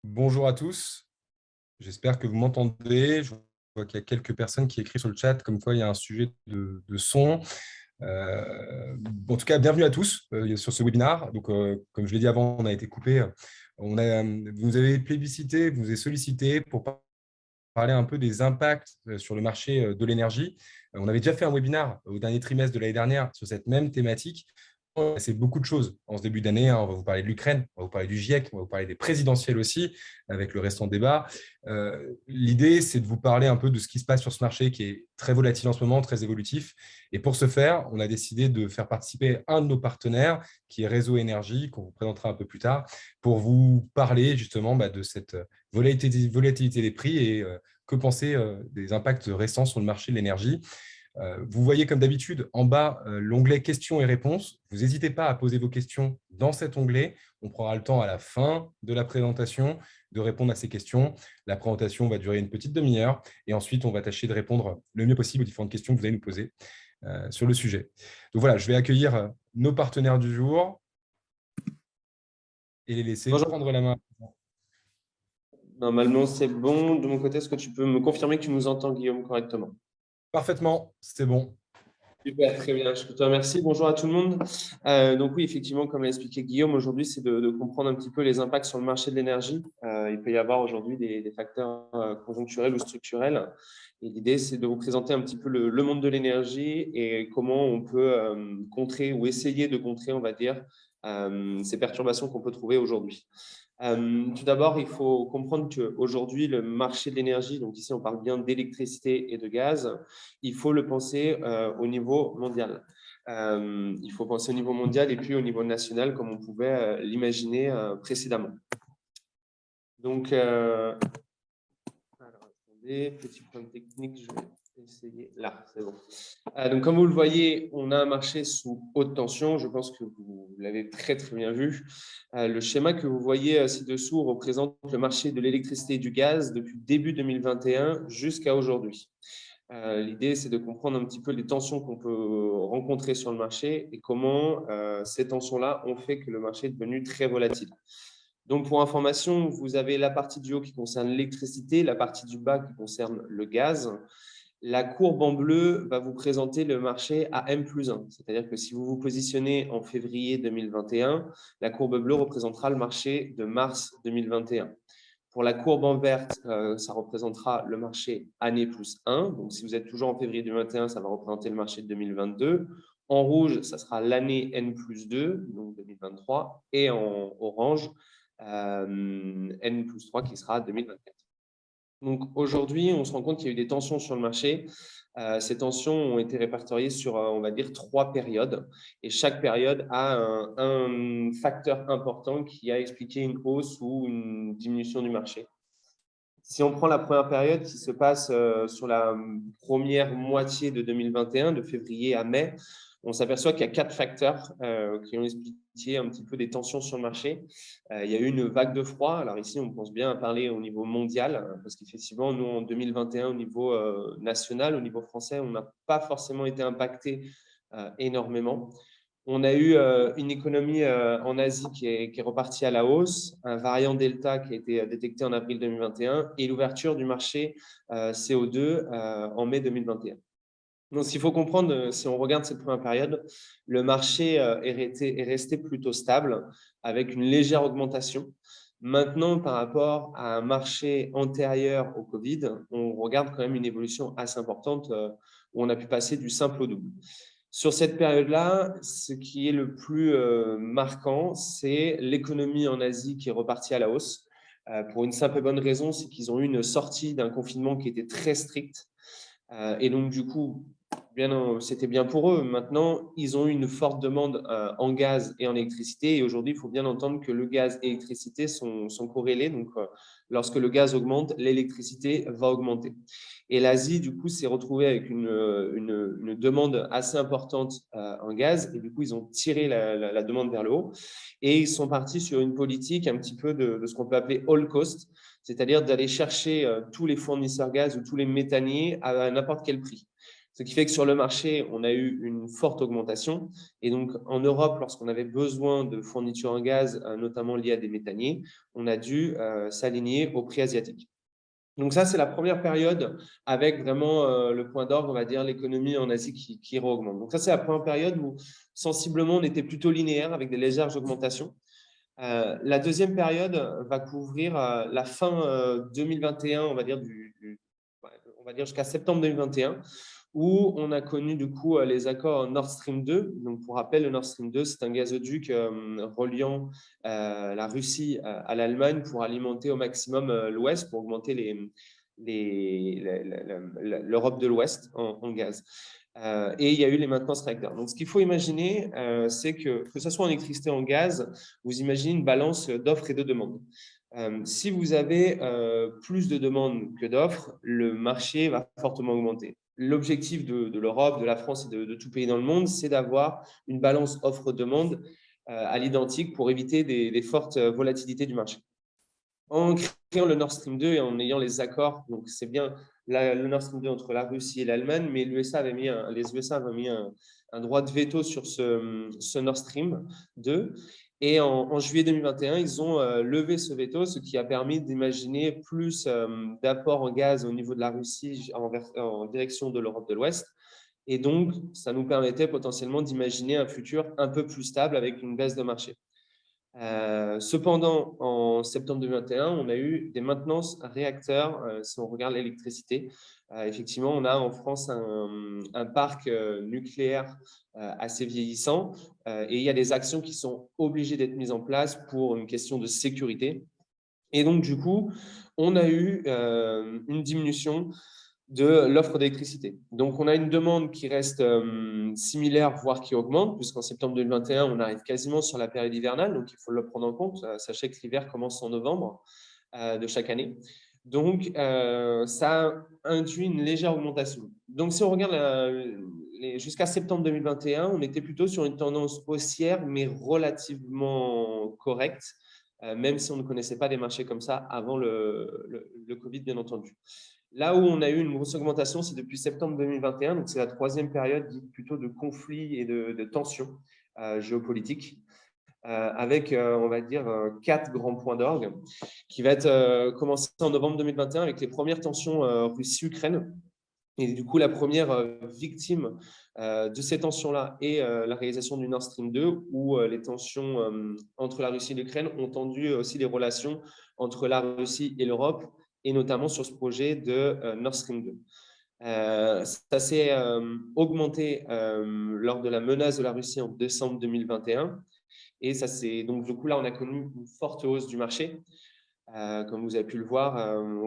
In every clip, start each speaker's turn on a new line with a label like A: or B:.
A: Bonjour à tous, j'espère que vous m'entendez. Je vois qu'il y a quelques personnes qui écrivent sur le chat comme quoi il y a un sujet de son. En tout cas, bienvenue à tous sur ce webinaire. Donc, comme je l'ai dit avant, on a été coupé. Vous nous avez plébiscité, vous nous avez sollicité pour parler un peu des impacts sur le marché de l'énergie. On avait déjà fait un webinaire au dernier trimestre de l'année dernière sur cette même thématique. C'est beaucoup de choses en ce début d'année. On va vous parler de l'Ukraine, on va vous parler du GIEC, on va vous parler des présidentielles aussi, avec le restant débat. L'idée, c'est de vous parler un peu de ce qui se passe sur ce marché qui est très volatile en ce moment, très évolutif. Et pour ce faire, on a décidé de faire participer un de nos partenaires, qui est Réseau Énergie, qu'on vous présentera un peu plus tard, pour vous parler justement de cette volatilité des prix et que penser des impacts récents sur le marché de l'énergie. Vous voyez comme d'habitude en bas l'onglet questions et réponses. Vous n'hésitez pas à poser vos questions dans cet onglet. On prendra le temps à la fin de la présentation de répondre à ces questions. La présentation va durer une petite demi-heure et ensuite on va tâcher de répondre le mieux possible aux différentes questions que vous allez nous poser sur le sujet. Donc voilà, je vais accueillir nos partenaires du jour et les laisser
B: Bonjour.
A: prendre la main.
B: Normalement, c'est bon. De mon côté, est-ce que tu peux me confirmer que tu nous entends, Guillaume, correctement?
A: Parfaitement, c'est bon.
B: Super, très bien. Je te remercie. Bonjour à tout le monde. Donc oui, effectivement, comme l'a expliqué Guillaume, aujourd'hui, c'est de comprendre un petit peu les impacts sur le marché de l'énergie. Il peut y avoir aujourd'hui des facteurs conjoncturels ou structurels. Et l'idée, c'est de vous présenter un petit peu le monde de l'énergie et comment on peut contrer ou essayer de contrer, on va dire, ces perturbations qu'on peut trouver aujourd'hui. Tout d'abord, il faut comprendre qu'aujourd'hui, le marché de l'énergie, donc ici on parle bien d'électricité et de gaz, il faut le penser au niveau mondial. Il faut penser au niveau mondial et puis au niveau national, comme on pouvait l'imaginer précédemment. Donc, alors, attendez, petit problème technique, je vais essayer. Là, c'est bon. Donc, comme vous le voyez, on a un marché sous haute tension. Je pense que vous l'avez très, très bien vu. Le schéma que vous voyez ci-dessous représente le marché de l'électricité et du gaz depuis début 2021 jusqu'à aujourd'hui. L'idée, c'est de comprendre un petit peu les tensions qu'on peut rencontrer sur le marché et comment ces tensions-là ont fait que le marché est devenu très volatile. Donc, pour information, vous avez la partie du haut qui concerne l'électricité, la partie du bas qui concerne le gaz. La courbe en bleu va vous présenter le marché à M+1. C'est-à-dire que si vous vous positionnez en février 2021, la courbe bleue représentera le marché de mars 2021. Pour la courbe en verte, ça représentera le marché année plus 1. Donc, si vous êtes toujours en février 2021, ça va représenter le marché de 2022. En rouge, ça sera l'année N+2, donc 2023. Et en orange, N+3 qui sera 2024. Donc aujourd'hui, on se rend compte qu'il y a eu des tensions sur le marché. Ces tensions ont été répertoriées sur, on va dire, 3 périodes. Et chaque période a un facteur important qui a expliqué une hausse ou une diminution du marché. Si on prend la première période qui se passe sur la première moitié de 2021, de février à mai, on s'aperçoit qu'il y a 4 facteurs qui ont expliqué un petit peu des tensions sur le marché. Il y a eu une vague de froid. Alors ici, on pense bien à parler au niveau mondial, parce qu'effectivement, nous, en 2021, au niveau national, au niveau français, on n'a pas forcément été impacté énormément. On a eu une économie en Asie qui est repartie à la hausse, un variant Delta qui a été détecté en avril 2021 et l'ouverture du marché CO2 en mai 2021. Donc, ce qu'il faut comprendre, si on regarde cette première période, le marché est resté plutôt stable avec une légère augmentation. Maintenant, par rapport à un marché antérieur au Covid, on regarde quand même une évolution assez importante où on a pu passer du simple au double. Sur cette période-là, ce qui est le plus marquant, c'est l'économie en Asie qui est repartie à la hausse. Pour une simple et bonne raison, c'est qu'ils ont eu une sortie d'un confinement qui était très strict. Et donc, du coup, c'était bien pour eux. Maintenant, ils ont eu une forte demande en gaz et en électricité. Et aujourd'hui, il faut bien entendre que le gaz et l'électricité sont corrélés. Donc, lorsque le gaz augmente, l'électricité va augmenter. Et l'Asie, du coup, s'est retrouvée avec une demande assez importante en gaz. Et du coup, ils ont tiré la demande vers le haut. Et ils sont partis sur une politique un petit peu de ce qu'on peut appeler all cost, c'est-à-dire d'aller chercher tous les fournisseurs gaz ou tous les méthaniers à n'importe quel prix. Ce qui fait que sur le marché, on a eu une forte augmentation. Et donc, en Europe, lorsqu'on avait besoin de fournitures en gaz, notamment liées à des méthaniers, on a dû s'aligner au prix asiatique. Donc ça, c'est la première période avec vraiment le point d'orgue, on va dire, l'économie en Asie qui augmente. Donc ça, c'est la première période où sensiblement, on était plutôt linéaire avec des légères augmentations. La deuxième période va couvrir la fin 2021, on va dire, on va dire jusqu'à septembre 2021, où on a connu du coup les accords Nord Stream 2. Donc, pour rappel, le Nord Stream 2, c'est un gazoduc reliant la Russie à l'Allemagne pour alimenter au maximum l'Ouest, pour augmenter l'Europe de l'Ouest en gaz. Et il y a eu les maintenances réacteurs. Donc, ce qu'il faut imaginer, c'est que ce soit en électricité ou en gaz, vous imaginez une balance d'offres et de demandes. Si vous avez plus de demandes que d'offres, le marché va fortement augmenter. L'objectif de l'Europe, de la France et de tout pays dans le monde, c'est d'avoir une balance offre-demande à l'identique pour éviter des fortes volatilités du marché. En créant le Nord Stream 2 et en ayant les accords, donc c'est bien le Nord Stream 2 entre la Russie et l'Allemagne, mais les USA avaient mis un droit de veto sur ce Nord Stream 2. Et en juillet 2021, ils ont levé ce veto, ce qui a permis d'imaginer plus d'apports en gaz au niveau de la Russie en direction de l'Europe de l'Ouest. Et donc, ça nous permettait potentiellement d'imaginer un futur un peu plus stable avec une baisse de marché. Cependant, en septembre 2021, on a eu des maintenances réacteurs. Si on regarde l'électricité, effectivement, on a en France un parc nucléaire assez vieillissant et il y a des actions qui sont obligées d'être mises en place pour une question de sécurité. Et donc, du coup, on a eu une diminution de l'offre d'électricité. Donc, on a une demande qui reste similaire, voire qui augmente, puisqu'en septembre 2021, on arrive quasiment sur la période hivernale, donc il faut le prendre en compte. Sachez que l'hiver commence en novembre de chaque année. Donc, ça induit une légère augmentation. Donc, si on regarde jusqu'à septembre 2021, on était plutôt sur une tendance haussière, mais relativement correcte, même si on ne connaissait pas des marchés comme ça avant le Covid, bien entendu. Là où on a eu une grosse augmentation, c'est depuis septembre 2021, donc c'est la troisième période dite plutôt de conflits et de tensions géopolitiques, avec, on va dire, 4 grands points d'orgue, qui va être commencé en novembre 2021 avec les premières tensions Russie-Ukraine. Et du coup, la première victime de ces tensions-là est la réalisation du Nord Stream 2, où les tensions entre la Russie et l'Ukraine ont tendu aussi les relations entre la Russie et l'Europe, et notamment sur ce projet de Nord Stream 2. Ça s'est augmenté lors de la menace de la Russie en décembre 2021. Et ça c'est donc du coup là, on a connu une forte hausse du marché. Comme vous avez pu le voir,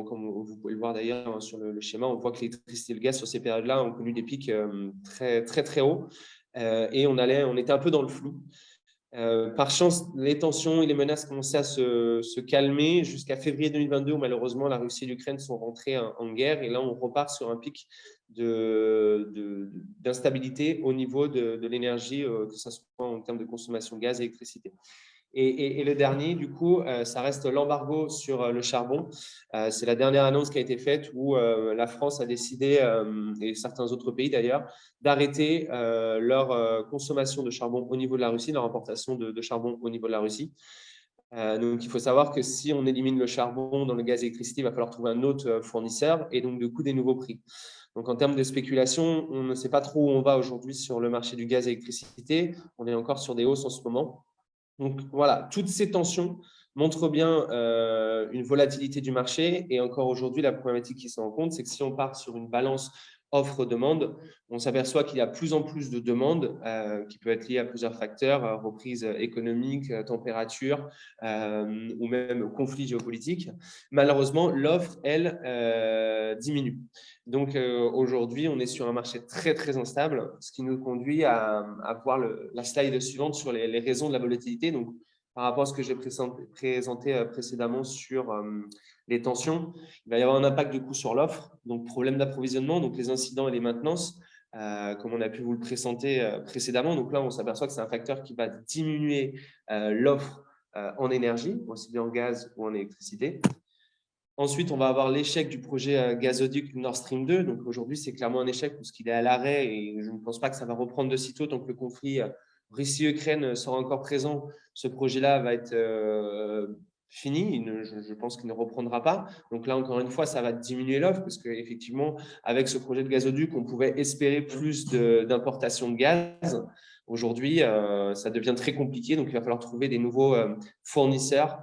B: comme vous pouvez le voir d'ailleurs sur le schéma, on voit que l'électricité et le gaz sur ces périodes-là ont connu des pics très hauts. Et on était un peu dans le flou. Par chance, les tensions et les menaces commençaient à se calmer jusqu'à février 2022, où malheureusement la Russie et l'Ukraine sont rentrées en guerre. Et là, on repart sur un pic d'instabilité au niveau de l'énergie, que ce soit en termes de consommation de gaz et d'électricité. Et le dernier, du coup, ça reste l'embargo sur le charbon. C'est la dernière annonce qui a été faite où la France a décidé, et certains autres pays d'ailleurs, d'arrêter leur consommation de charbon au niveau de la Russie, leur importation de charbon au niveau de la Russie. Donc, il faut savoir que si on élimine le charbon dans le gaz et l'électricité, il va falloir trouver un autre fournisseur et donc, du coup, des nouveaux prix. Donc, en termes de spéculation, on ne sait pas trop où on va aujourd'hui sur le marché du gaz et l'électricité. On est encore sur des hausses en ce moment. Donc voilà, toutes ces tensions montrent bien une volatilité du marché. Et encore aujourd'hui, la problématique qui se rend compte, c'est que si on part sur une balance offre-demande, on s'aperçoit qu'il y a plus en plus de demandes qui peuvent être liées à plusieurs facteurs, reprise économique, température ou même conflit géopolitique. Malheureusement, l'offre, elle, diminue. Donc aujourd'hui, on est sur un marché très instable, ce qui nous conduit à voir la slide suivante sur les raisons de la volatilité. Donc, par rapport à ce que j'ai présenté précédemment sur les tensions, il va y avoir un impact du coup sur l'offre, donc problème d'approvisionnement, donc les incidents et les maintenances, comme on a pu vous le présenter précédemment. Donc là, on s'aperçoit que c'est un facteur qui va diminuer l'offre en énergie, aussi bien en gaz ou en électricité. Ensuite, on va avoir l'échec du projet gazoduc Nord Stream 2. Donc aujourd'hui, c'est clairement un échec parce qu'il est à l'arrêt et je ne pense pas que ça va reprendre de sitôt tant que le conflit Russie-Ukraine sera encore présent. Ce projet-là va être fini. Je pense qu'il ne reprendra pas. Donc là, encore une fois, ça va diminuer l'offre parce qu'effectivement, avec ce projet de gazoduc, on pouvait espérer plus d'importation de gaz. Aujourd'hui, ça devient très compliqué. Donc, il va falloir trouver des nouveaux fournisseurs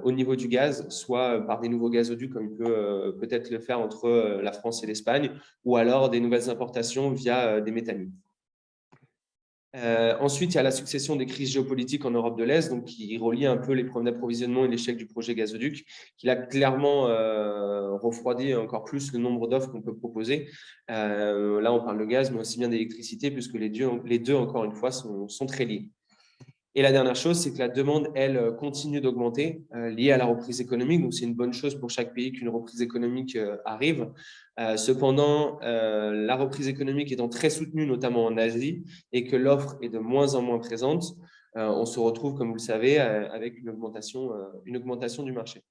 B: au niveau du gaz, soit par des nouveaux gazoducs, comme il peut peut-être le faire entre la France et l'Espagne, ou alors des nouvelles importations via des méthaniers. Ensuite, il y a la succession des crises géopolitiques en Europe de l'Est, donc qui relie un peu les problèmes d'approvisionnement et l'échec du projet gazoduc, qui a clairement refroidi encore plus le nombre d'offres qu'on peut proposer. Là, on parle de gaz, mais aussi bien d'électricité, puisque les deux, encore une fois, sont très liés. Et la dernière chose, c'est que la demande, elle, continue d'augmenter, liée à la reprise économique. Donc, c'est une bonne chose pour chaque pays qu'une reprise économique arrive. Cependant, la reprise économique étant très soutenue, notamment en Asie, et que l'offre est de moins en moins présente, on se retrouve, comme vous le savez, avec une augmentation du marché.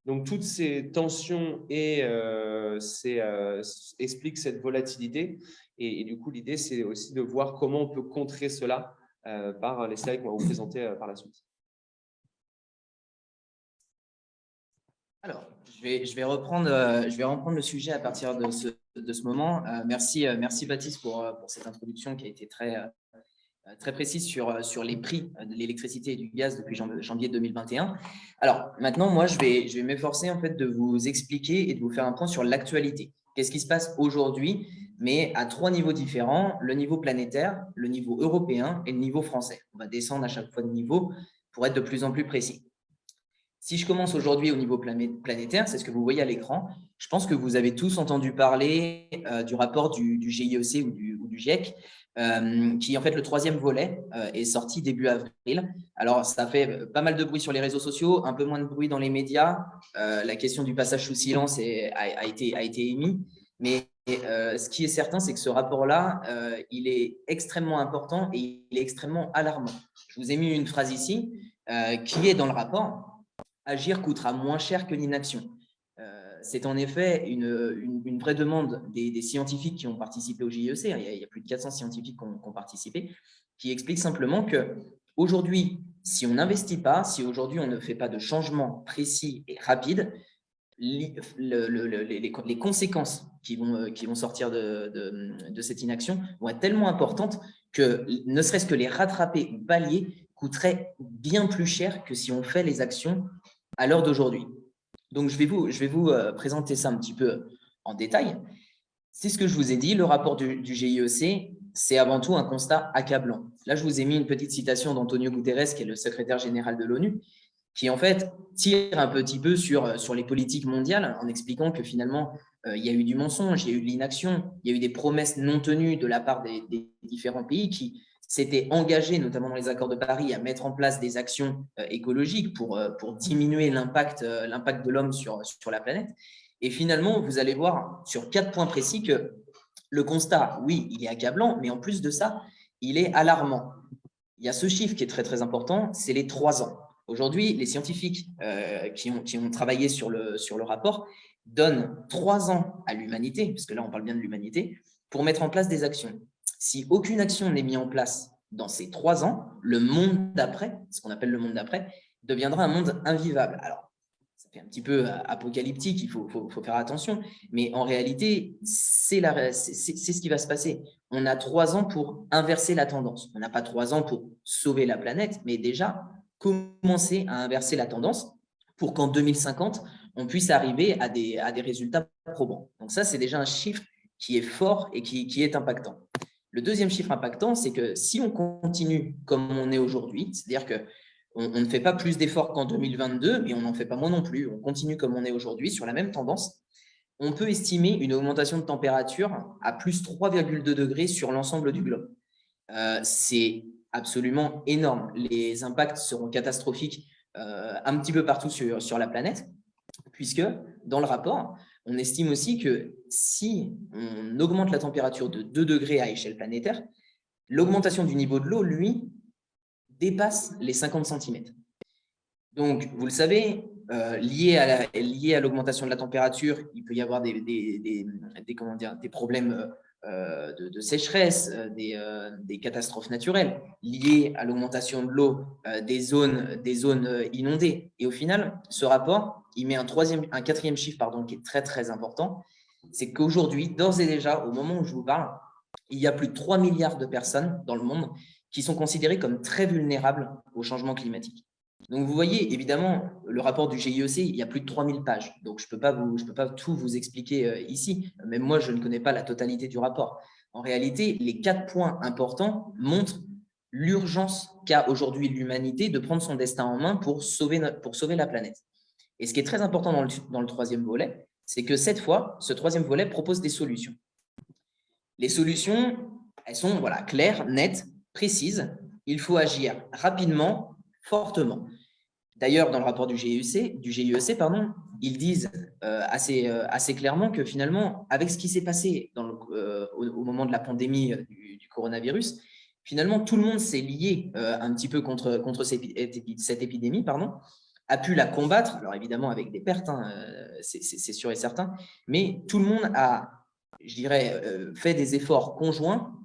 B: Donc, toutes ces tensions expliquent cette volatilité. Et du coup, l'idée, c'est aussi de voir comment on peut contrer cela par les slides qu'on va vous présenter par la suite.
C: Alors, je vais reprendre le sujet à partir de ce moment. Merci Baptiste pour cette introduction qui a été très précise sur les prix de l'électricité et du gaz depuis janvier 2021. Alors, maintenant, moi, je vais m'efforcer en fait de vous expliquer et de vous faire un point sur l'actualité. Qu'est-ce qui se passe aujourd'hui, mais à 3 niveaux différents, le niveau planétaire, le niveau européen et le niveau français. On va descendre à chaque fois de niveau pour être de plus en plus précis. Si je commence aujourd'hui au niveau planétaire, c'est ce que vous voyez à l'écran. Je pense que vous avez tous entendu parler du rapport du GIEC ou du GIEC, qui en fait le 3e volet est sorti début avril. Alors, ça fait pas mal de bruit sur les réseaux sociaux, un peu moins de bruit dans les médias. La question du passage sous silence a été émise. Mais ce qui est certain, c'est que ce rapport-là, il est extrêmement important et il est extrêmement alarmant. Je vous ai mis une phrase ici qui est dans le rapport. Agir coûtera moins cher que l'inaction. C'est en effet une vraie demande des scientifiques qui ont participé au GIEC. Il y a plus de 400 scientifiques qui ont participé, qui expliquent simplement qu'aujourd'hui, si on n'investit pas, si aujourd'hui on ne fait pas de changements précis et rapides, les conséquences qui vont sortir de cette inaction vont être tellement importantes que ne serait-ce que les rattraper ou pallier coûterait bien plus cher que si on fait les actions à l'heure d'aujourd'hui. Donc, je vais vous présenter ça un petit peu en détail. C'est ce que je vous ai dit, le rapport du GIEC, c'est avant tout un constat accablant. Là, je vous ai mis une petite citation d'Antonio Guterres, qui est le secrétaire général de l'ONU, qui en fait tire un petit peu sur les politiques mondiales en expliquant que finalement, il y a eu du mensonge, il y a eu de l'inaction, il y a eu des promesses non tenues de la part des différents pays qui s'étaient engagés, notamment dans les accords de Paris, à mettre en place des actions écologiques pour diminuer l'impact de l'homme sur la planète. Et finalement, vous allez voir sur 4 points précis que le constat, oui, il est accablant, mais en plus de ça, il est alarmant. Il y a ce chiffre qui est très, très important, c'est les 3 ans. Aujourd'hui, les scientifiques qui ont travaillé sur le rapport donnent 3 ans à l'humanité, parce que là, on parle bien de l'humanité, pour mettre en place des actions. Si aucune action n'est mise en place dans ces 3 ans, le monde d'après, ce qu'on appelle le monde d'après, deviendra un monde invivable. Alors, ça fait un petit peu apocalyptique, il faut faire attention, mais en réalité, c'est ce qui va se passer. On a 3 ans pour inverser la tendance. On n'a pas 3 ans pour sauver la planète, mais déjà commencer à inverser la tendance pour qu'en 2050, on puisse arriver à des résultats probants. Donc ça, c'est déjà un chiffre qui est fort et qui est impactant. Le deuxième chiffre impactant, c'est que si on continue comme on est aujourd'hui, c'est-à-dire qu'on ne fait pas plus d'efforts qu'en 2022, mais on n'en fait pas moins non plus, on continue comme on est aujourd'hui sur la même tendance, on peut estimer une augmentation de température à plus 3,2 degrés sur l'ensemble du globe. C'est absolument énorme. Les impacts seront catastrophiques un petit peu partout sur la planète, puisque dans le rapport, on estime aussi que si on augmente la température de 2 degrés à échelle planétaire, l'augmentation du niveau de l'eau, lui, dépasse les 50 cm. Donc, vous le savez, liées à l'augmentation de la température. Il peut y avoir des problèmes de sécheresse, des catastrophes naturelles liées à l'augmentation de l'eau des zones inondées. Et au final, ce rapport, il met un quatrième chiffre qui est très, très important. C'est qu'aujourd'hui, d'ores et déjà, au moment où je vous parle, il y a plus de 3 milliards de personnes dans le monde qui sont considérées comme très vulnérables au changement climatique. Donc, vous voyez, évidemment, le rapport du GIEC, il y a plus de 3000 pages. Donc, je ne peux pas tout vous expliquer ici. Même moi, je ne connais pas la totalité du rapport. En réalité, les 4 points importants montrent l'urgence qu'a aujourd'hui l'humanité de prendre son destin en main pour sauver la planète. Et ce qui est très important dans le troisième volet, c'est que cette fois, ce troisième volet propose des solutions. Les solutions, elles sont claires, nettes, précises. Il faut agir rapidement, fortement. D'ailleurs, dans le rapport du GIEC, ils disent assez clairement que finalement, avec ce qui s'est passé au moment de la pandémie du coronavirus, finalement, tout le monde s'est lié un petit peu contre cette épidémie, a pu la combattre, alors évidemment avec des pertes, c'est sûr et certain, mais tout le monde a, je dirais, fait des efforts conjoints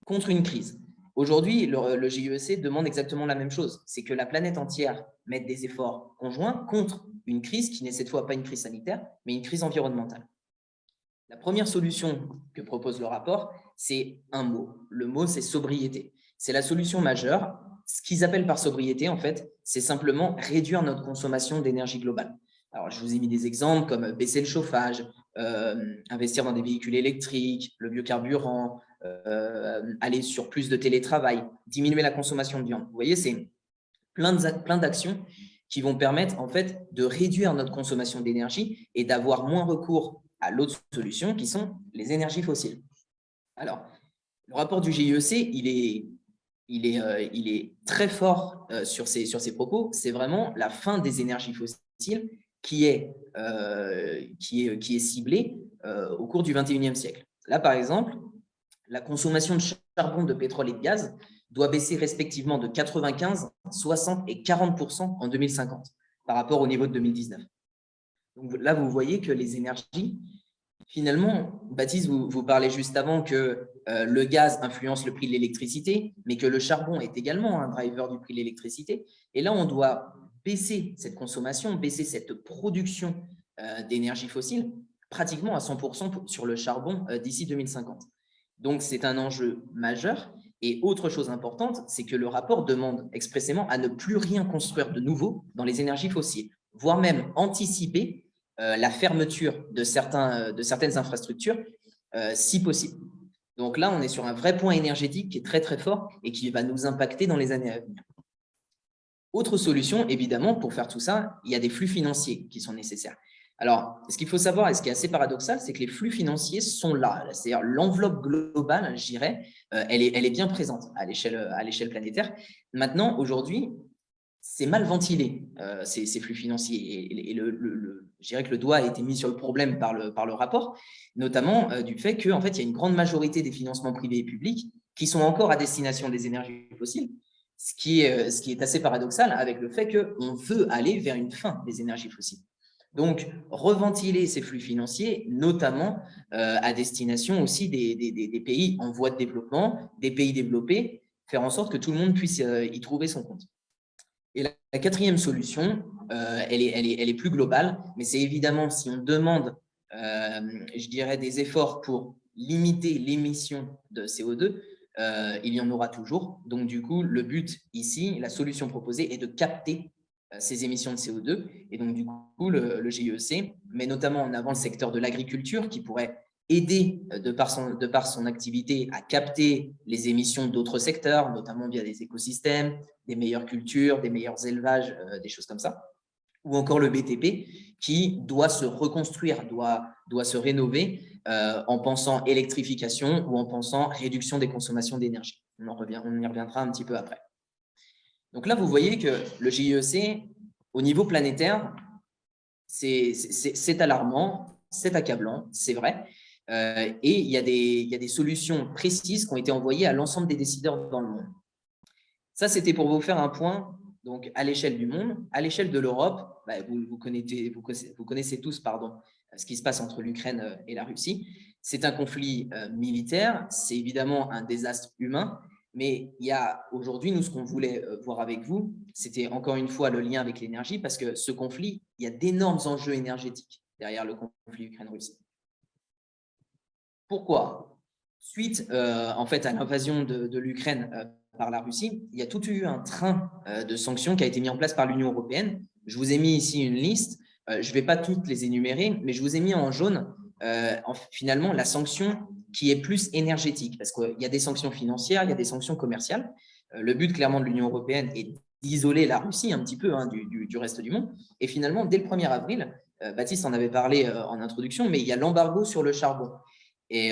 C: contre une crise. Aujourd'hui, le GIEC demande exactement la même chose, c'est que la planète entière mette des efforts conjoints contre une crise qui n'est cette fois pas une crise sanitaire, mais une crise environnementale. La première solution que propose le rapport, c'est un mot. Le mot, c'est sobriété. C'est la solution majeure. Ce qu'ils appellent par sobriété, en fait, c'est simplement réduire notre consommation d'énergie globale. Alors, je vous ai mis des exemples comme baisser le chauffage, investir dans des véhicules électriques, le biocarburant, aller sur plus de télétravail, diminuer la consommation de viande. Vous voyez, c'est plein d'actions qui vont permettre en fait de réduire notre consommation d'énergie et d'avoir moins recours à l'autre solution qui sont les énergies fossiles. Alors, le rapport du GIEC, il est très fort sur ces propos. C'est vraiment la fin des énergies fossiles qui est ciblée au cours du 21e siècle. Là, par exemple, la consommation de charbon, de pétrole et de gaz doit baisser respectivement de 95, 60 et 40% en 2050 par rapport au niveau de 2019. Donc là, vous voyez que les énergies, finalement, Baptiste, vous parlez juste avant que le gaz influence le prix de l'électricité, mais que le charbon est également un driver du prix de l'électricité. Et là, on doit baisser cette consommation, baisser cette production d'énergie fossile pratiquement à 100% sur le charbon d'ici 2050. Donc, c'est un enjeu majeur. Et autre chose importante, c'est que le rapport demande expressément à ne plus rien construire de nouveau dans les énergies fossiles, voire même anticiper la fermeture de certaines infrastructures si possible. Donc là, on est sur un vrai point énergétique qui est très, très fort et qui va nous impacter dans les années à venir. Autre solution, évidemment, pour faire tout ça, il y a des flux financiers qui sont nécessaires. Alors, ce qu'il faut savoir, et ce qui est assez paradoxal, c'est que les flux financiers sont là. C'est-à-dire l'enveloppe globale, je dirais, elle est bien présente à l'échelle planétaire. Maintenant, aujourd'hui, c'est mal ventilé, ces flux financiers. Et je dirais que le doigt a été mis sur le problème par le rapport, notamment du fait qu'en fait, il y a une grande majorité des financements privés et publics qui sont encore à destination des énergies fossiles, ce qui est assez paradoxal avec le fait qu'on veut aller vers une fin des énergies fossiles. Donc, reventiler ces flux financiers, notamment à destination aussi des pays en voie de développement, des pays développés, faire en sorte que tout le monde puisse y trouver son compte. Et la quatrième solution, elle est plus globale, mais c'est évidemment si on demande, je dirais, des efforts pour limiter l'émission de CO2, il y en aura toujours. Donc, du coup, le but ici, la solution proposée est de capter ces émissions de CO2. Et donc, du coup, le GIEC met notamment en avant le secteur de l'agriculture qui pourrait aider de par son activité à capter les émissions d'autres secteurs, notamment via des écosystèmes, des meilleures cultures, des meilleurs élevages, des choses comme ça. Ou encore le BTP qui doit se reconstruire, doit se rénover en pensant électrification ou en pensant réduction des consommations d'énergie. On y reviendra un petit peu après. Donc là, vous voyez que le GIEC, au niveau planétaire, c'est alarmant, c'est accablant, c'est vrai. Et il y a des solutions précises qui ont été envoyées à l'ensemble des décideurs dans le monde. Ça, c'était pour vous faire un point Donc, à l'échelle du monde, à l'échelle de l'Europe, vous connaissez tous ce qui se passe entre l'Ukraine et la Russie. C'est un conflit militaire, c'est évidemment un désastre humain, mais il y a aujourd'hui, nous, ce qu'on voulait voir avec vous, c'était encore une fois le lien avec l'énergie, parce que ce conflit, il y a d'énormes enjeux énergétiques derrière le conflit Ukraine-Russie. Pourquoi ? Suite en fait, à l'invasion de l'Ukraine par la Russie, il y a tout eu un train de sanctions qui a été mis en place par l'Union européenne. Je vous ai mis ici une liste. Je ne vais pas toutes les énumérer, mais je vous ai mis en jaune finalement la sanction qui est plus énergétique, parce qu'il y a des sanctions financières, il y a des sanctions commerciales. Le but clairement de l'Union européenne est d'isoler la Russie un petit peu du reste du monde. Et finalement, dès le 1er avril, Baptiste en avait parlé en introduction, mais il y a l'embargo sur le charbon. Et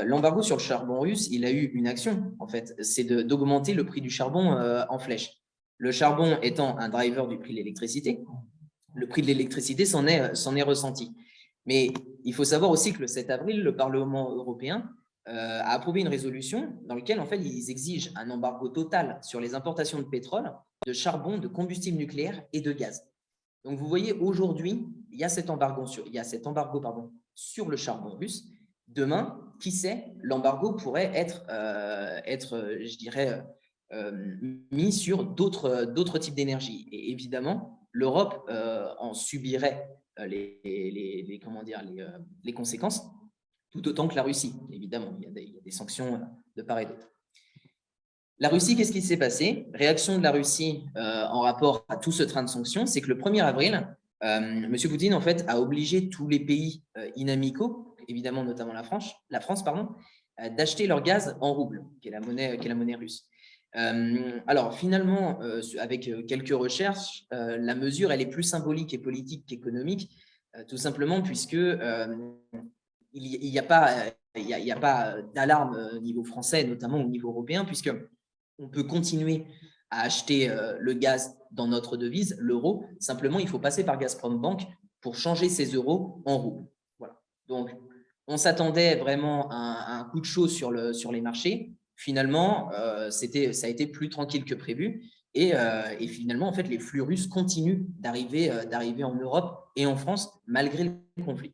C: l'embargo sur le charbon russe, il a eu une action, en fait, c'est d'augmenter le prix du charbon en flèche. Le charbon étant un driver du prix de l'électricité, le prix de l'électricité s'en est ressenti. Mais il faut savoir aussi que le 7 avril, le Parlement européen a approuvé une résolution dans laquelle, en fait, ils exigent un embargo total sur les importations de pétrole, de charbon, de combustible nucléaire et de gaz. Donc, vous voyez, aujourd'hui, il y a cet embargo sur le charbon russe. Demain, qui sait, l'embargo pourrait être je dirais, mis sur d'autres types d'énergie. Et évidemment, l'Europe en subirait les conséquences, tout autant que la Russie. Évidemment, il y a des sanctions de part et d'autre. La Russie, qu'est-ce qui s'est passé? Réaction de la Russie en rapport à tout ce train de sanctions, c'est que le 1er avril, M. Poutine, en fait, a obligé tous les pays inamicaux, évidemment notamment la France, d'acheter leur gaz en rouble, qui est la monnaie russe. Alors finalement, avec quelques recherches, la mesure elle est plus symbolique et politique qu'économique, tout simplement puisque il n'y a pas d'alarme au niveau français, notamment au niveau européen, puisque on peut continuer à acheter le gaz dans notre devise, l'euro. Simplement, il faut passer par Gazprom Bank pour changer ces euros en roubles. Voilà. Donc, on s'attendait vraiment à un coup de chaud sur les marchés. Finalement, ça a été plus tranquille que prévu. Et finalement, en fait, les flux russes continuent d'arriver en Europe et en France malgré le conflit.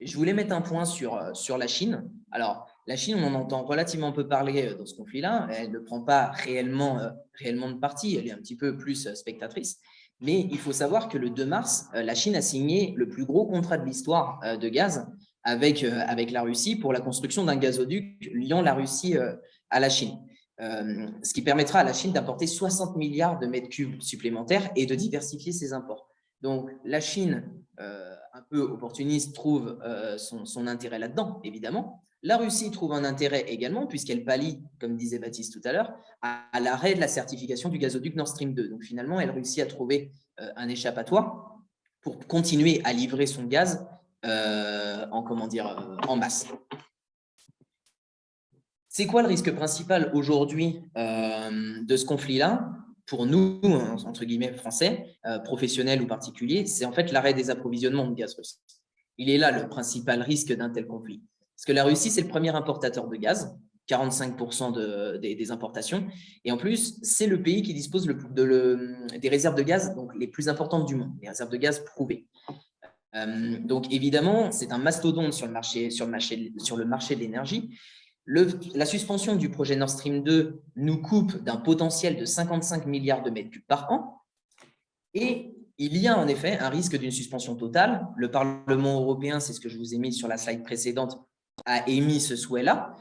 C: Je voulais mettre un point sur la Chine. Alors, la Chine, on en entend relativement peu parler dans ce conflit-là. Elle ne prend pas réellement de parti. Elle est un petit peu plus spectatrice. Mais il faut savoir que le 2 mars, la Chine a signé le plus gros contrat de l'histoire de gaz avec la Russie pour la construction d'un gazoduc liant la Russie à la Chine. Ce qui permettra à la Chine d'apporter 60 milliards de mètres cubes supplémentaires et de diversifier ses imports. Donc, la Chine, un peu opportuniste, trouve son intérêt là-dedans, évidemment. La Russie trouve un intérêt également, puisqu'elle pallie, comme disait Baptiste tout à l'heure, à l'arrêt de la certification du gazoduc Nord Stream 2. Donc, finalement, elle réussit à trouver un échappatoire pour continuer à livrer son gaz en masse. C'est quoi le risque principal aujourd'hui de ce conflit-là? Pour nous, entre guillemets, français, professionnels ou particuliers, c'est en fait l'arrêt des approvisionnements de gaz russe. Il est là le principal risque d'un tel conflit. Parce que la Russie, c'est le premier importateur de gaz, 45% des importations. Et en plus, c'est le pays qui dispose des réserves de gaz donc les plus importantes du monde, les réserves de gaz prouvées. Donc, évidemment, c'est un mastodonte sur le marché de l'énergie. La suspension du projet Nord Stream 2 nous coupe d'un potentiel de 55 milliards de mètres cubes par an. Et il y a en effet un risque d'une suspension totale. Le Parlement européen, c'est ce que je vous ai mis sur la slide précédente, a émis ce souhait-là.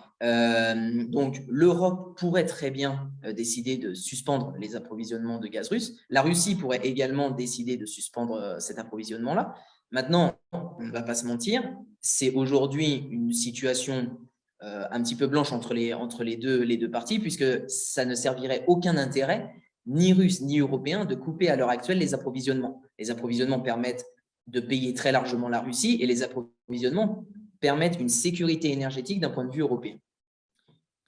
C: Donc, l'Europe pourrait très bien décider de suspendre les approvisionnements de gaz russe. La Russie pourrait également décider de suspendre cet approvisionnement-là. Maintenant, on ne va pas se mentir, c'est aujourd'hui une situation un petit peu blanche entre les deux parties, puisque ça ne servirait aucun intérêt, ni russe ni européen, de couper à l'heure actuelle les approvisionnements. Les approvisionnements permettent de payer très largement la Russie et les approvisionnements permettent une sécurité énergétique d'un point de vue européen.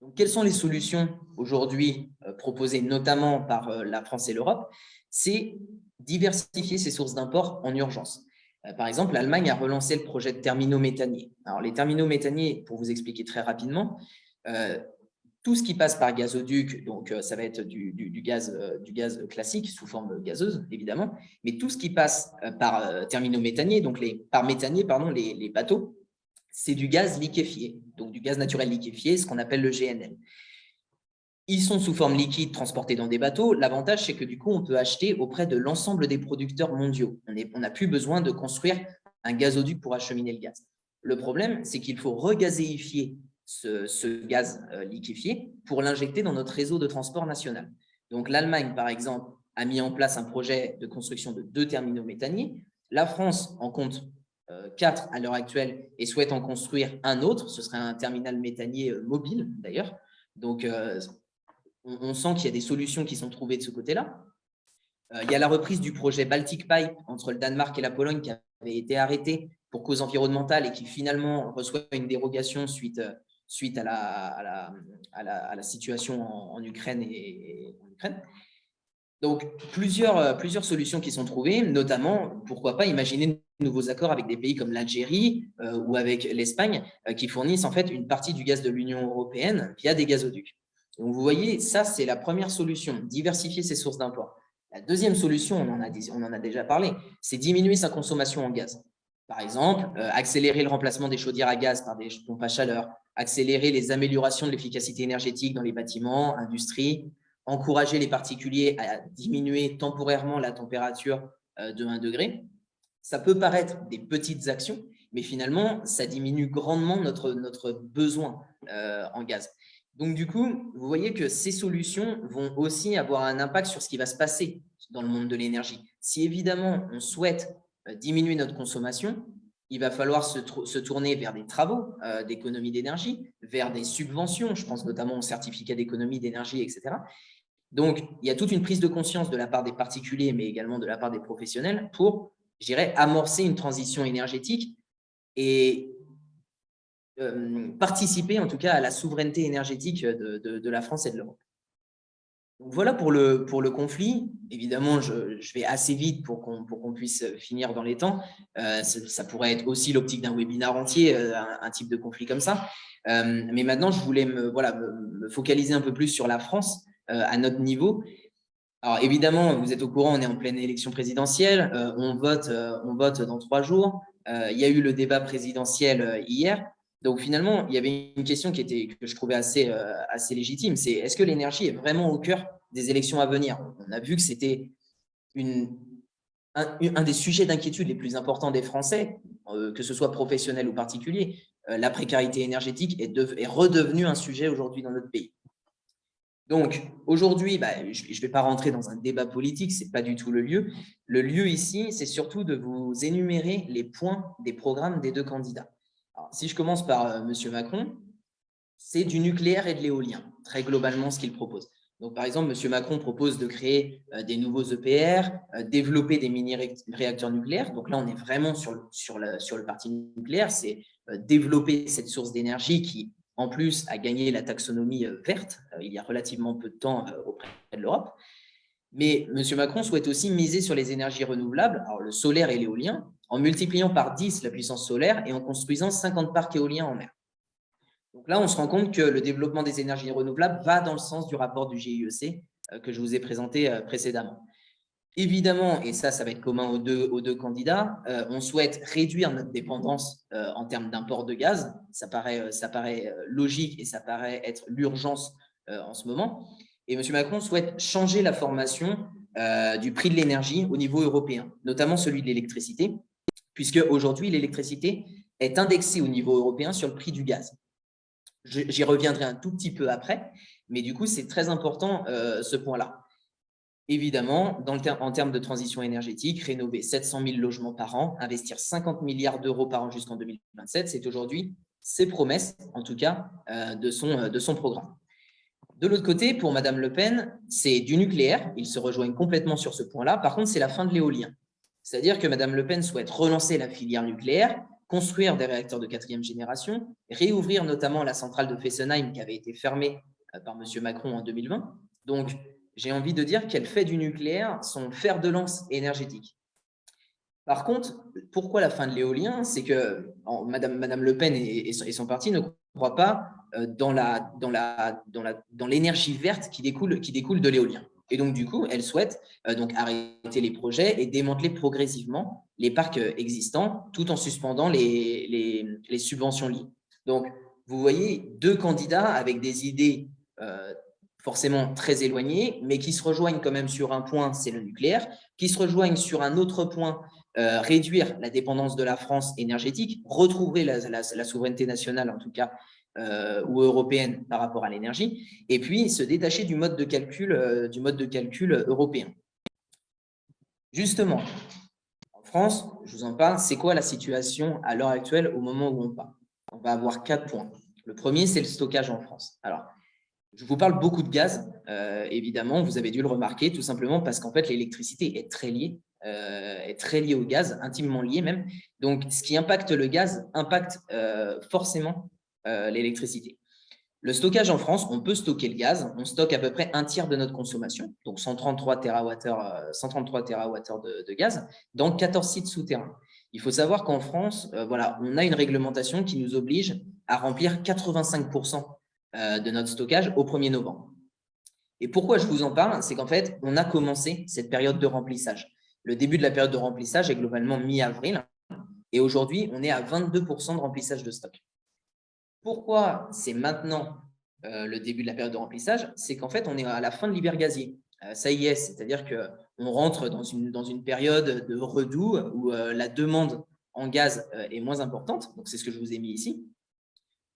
C: Donc, quelles sont les solutions aujourd'hui proposées notamment par la France et l'Europe? C'est diversifier ses sources d'import en urgence. Par exemple, l'Allemagne a relancé le projet de terminaux méthaniers. Alors, les terminaux méthaniers, pour vous expliquer très rapidement, tout ce qui passe par gazoduc, donc ça va être du gaz classique sous forme gazeuse, évidemment, mais tout ce qui passe par terminaux méthaniers, donc par méthanier, pardon, les bateaux, c'est du gaz liquéfié, donc du gaz naturel liquéfié, ce qu'on appelle le GNL. Ils sont sous forme liquide transportés dans des bateaux. L'avantage, c'est que du coup, on peut acheter auprès de l'ensemble des producteurs mondiaux. On n'a plus besoin de construire un gazoduc pour acheminer le gaz. Le problème, c'est qu'il faut regazéifier ce gaz liquéfié pour l'injecter dans notre réseau de transport national. Donc, l'Allemagne, par exemple, a mis en place un projet de construction de 2 terminaux méthaniers. La France en compte 4 à l'heure actuelle et souhaite en construire un autre. Ce serait un terminal méthanier mobile, d'ailleurs. Donc, on sent qu'il y a des solutions qui sont trouvées de ce côté-là. Il y a la reprise du projet Baltic Pipe entre le Danemark et la Pologne qui avait été arrêté pour cause environnementale et qui finalement reçoit une dérogation suite à la situation en Ukraine et en Ukraine. Donc, plusieurs solutions qui sont trouvées, notamment, pourquoi pas imaginer de nouveaux accords avec des pays comme l'Algérie ou avec l'Espagne qui fournissent en fait une partie du gaz de l'Union européenne via des gazoducs. Donc, vous voyez, ça, c'est la première solution, diversifier ses sources d'import. La deuxième solution, on en a déjà parlé, c'est diminuer sa consommation en gaz. Par exemple, accélérer le remplacement des chaudières à gaz par des pompes à chaleur, accélérer les améliorations de l'efficacité énergétique dans les bâtiments, industries, encourager les particuliers à diminuer temporairement la température de 1 degré. Ça peut paraître des petites actions, mais finalement, ça diminue grandement notre besoin en gaz. Donc, du coup, vous voyez que ces solutions vont aussi avoir un impact sur ce qui va se passer dans le monde de l'énergie. Si évidemment, on souhaite diminuer notre consommation, il va falloir se tourner vers des travaux d'économie d'énergie, vers des subventions, je pense notamment aux certificats d'économie d'énergie, etc. Donc, il y a toute une prise de conscience de la part des particuliers, mais également de la part des professionnels pour, je dirais, amorcer une transition énergétique et participer en tout cas à la souveraineté énergétique de la France et de l'Europe. Donc voilà pour le conflit. Évidemment, je vais assez vite pour qu'on puisse finir dans les temps. Ça pourrait être aussi l'optique d'un webinaire entier, un type de conflit comme ça. Mais maintenant, je voulais me focaliser un peu plus sur la France à notre niveau. Alors évidemment, vous êtes au courant, on est en pleine élection présidentielle. On vote dans 3 jours. Il y a eu le débat présidentiel hier. Donc finalement, il y avait une question que je trouvais assez légitime, c'est est-ce que l'énergie est vraiment au cœur des élections à venir? On a vu que c'était un des sujets d'inquiétude les plus importants des Français, que ce soit professionnel ou particulier. La précarité énergétique est redevenue un sujet aujourd'hui dans notre pays. Donc aujourd'hui, je ne vais pas rentrer dans un débat politique, ce n'est pas du tout le lieu. Le lieu ici, c'est surtout de vous énumérer les points des programmes des 2 candidats. Alors, si je commence par M. Macron, c'est du nucléaire et de l'éolien, très globalement ce qu'il propose. Donc, par exemple, M. Macron propose de créer des nouveaux EPR, développer des mini-réacteurs nucléaires. Donc là, on est vraiment sur le parti nucléaire, c'est développer cette source d'énergie qui, en plus, a gagné la taxonomie verte il y a relativement peu de temps auprès de l'Europe. Mais M. Macron souhaite aussi miser sur les énergies renouvelables, alors le solaire et l'éolien, en multipliant par 10 la puissance solaire et en construisant 50 parcs éoliens en mer. Donc là, on se rend compte que le développement des énergies renouvelables va dans le sens du rapport du GIEC que je vous ai présenté précédemment. Évidemment, et ça va être commun aux deux candidats, on souhaite réduire notre dépendance en termes d'import de gaz. Ça paraît logique et ça paraît être l'urgence en ce moment. Et M. Macron souhaite changer la formation du prix de l'énergie au niveau européen, notamment celui de l'électricité, puisque aujourd'hui, l'électricité est indexée au niveau européen sur le prix du gaz. J'y reviendrai un tout petit peu après, mais du coup, c'est très important ce point-là. Évidemment, en termes de transition énergétique, rénover 700 000 logements par an, investir 50 milliards d'euros par an jusqu'en 2027, c'est aujourd'hui ses promesses, en tout cas, de son programme. De l'autre côté, pour Mme Le Pen, c'est du nucléaire. Ils se rejoignent complètement sur ce point-là. Par contre, c'est la fin de l'éolien. C'est-à-dire que Mme Le Pen souhaite relancer la filière nucléaire, construire des réacteurs de 4e génération, réouvrir notamment la centrale de Fessenheim qui avait été fermée par M. Macron en 2020. Donc, j'ai envie de dire qu'elle fait du nucléaire son fer de lance énergétique. Par contre, pourquoi la fin de l'éolien? C'est que Mme Le Pen et son parti ne croient pas dans l'énergie verte qui découle de l'éolien. Et donc, du coup, elle souhaite donc arrêter les projets et démanteler progressivement les parcs existants tout en suspendant les subventions liées. Donc, vous voyez deux candidats avec des idées forcément très éloignées, mais qui se rejoignent quand même sur un point, c'est le nucléaire, qui se rejoignent sur un autre point, réduire la dépendance de la France énergétique, retrouver la souveraineté nationale en tout cas, ou européenne par rapport à l'énergie, et puis se détacher du mode de calcul européen. Justement, en France, je vous en parle, c'est quoi la situation à l'heure actuelle au moment où on parle? On va avoir 4 points. Le premier, c'est le stockage en France. Alors, je vous parle beaucoup de gaz, évidemment, vous avez dû le remarquer, tout simplement parce qu'en fait, l'électricité est très liée au gaz, intimement liée même. Donc, ce qui impacte le gaz impacte forcément l'électricité. Le stockage en France, on peut stocker le gaz, on stocke à peu près un tiers de notre consommation, donc 133 TWh de gaz, dans 14 sites souterrains. Il faut savoir qu'en France, voilà, on a une réglementation qui nous oblige à remplir 85% de notre stockage au 1er novembre. Et pourquoi je vous en parle? C'est qu'en fait, on a commencé cette période de remplissage. Le début de la période de remplissage est globalement mi-avril, et aujourd'hui, on est à 22% de remplissage de stock. Pourquoi c'est maintenant le début de la période de remplissage? C'est qu'en fait, on est à la fin de l'hiver gazier. Ça y est, c'est-à-dire qu'on rentre dans une période de redoux où la demande en gaz est moins importante. Donc, c'est ce que je vous ai mis ici.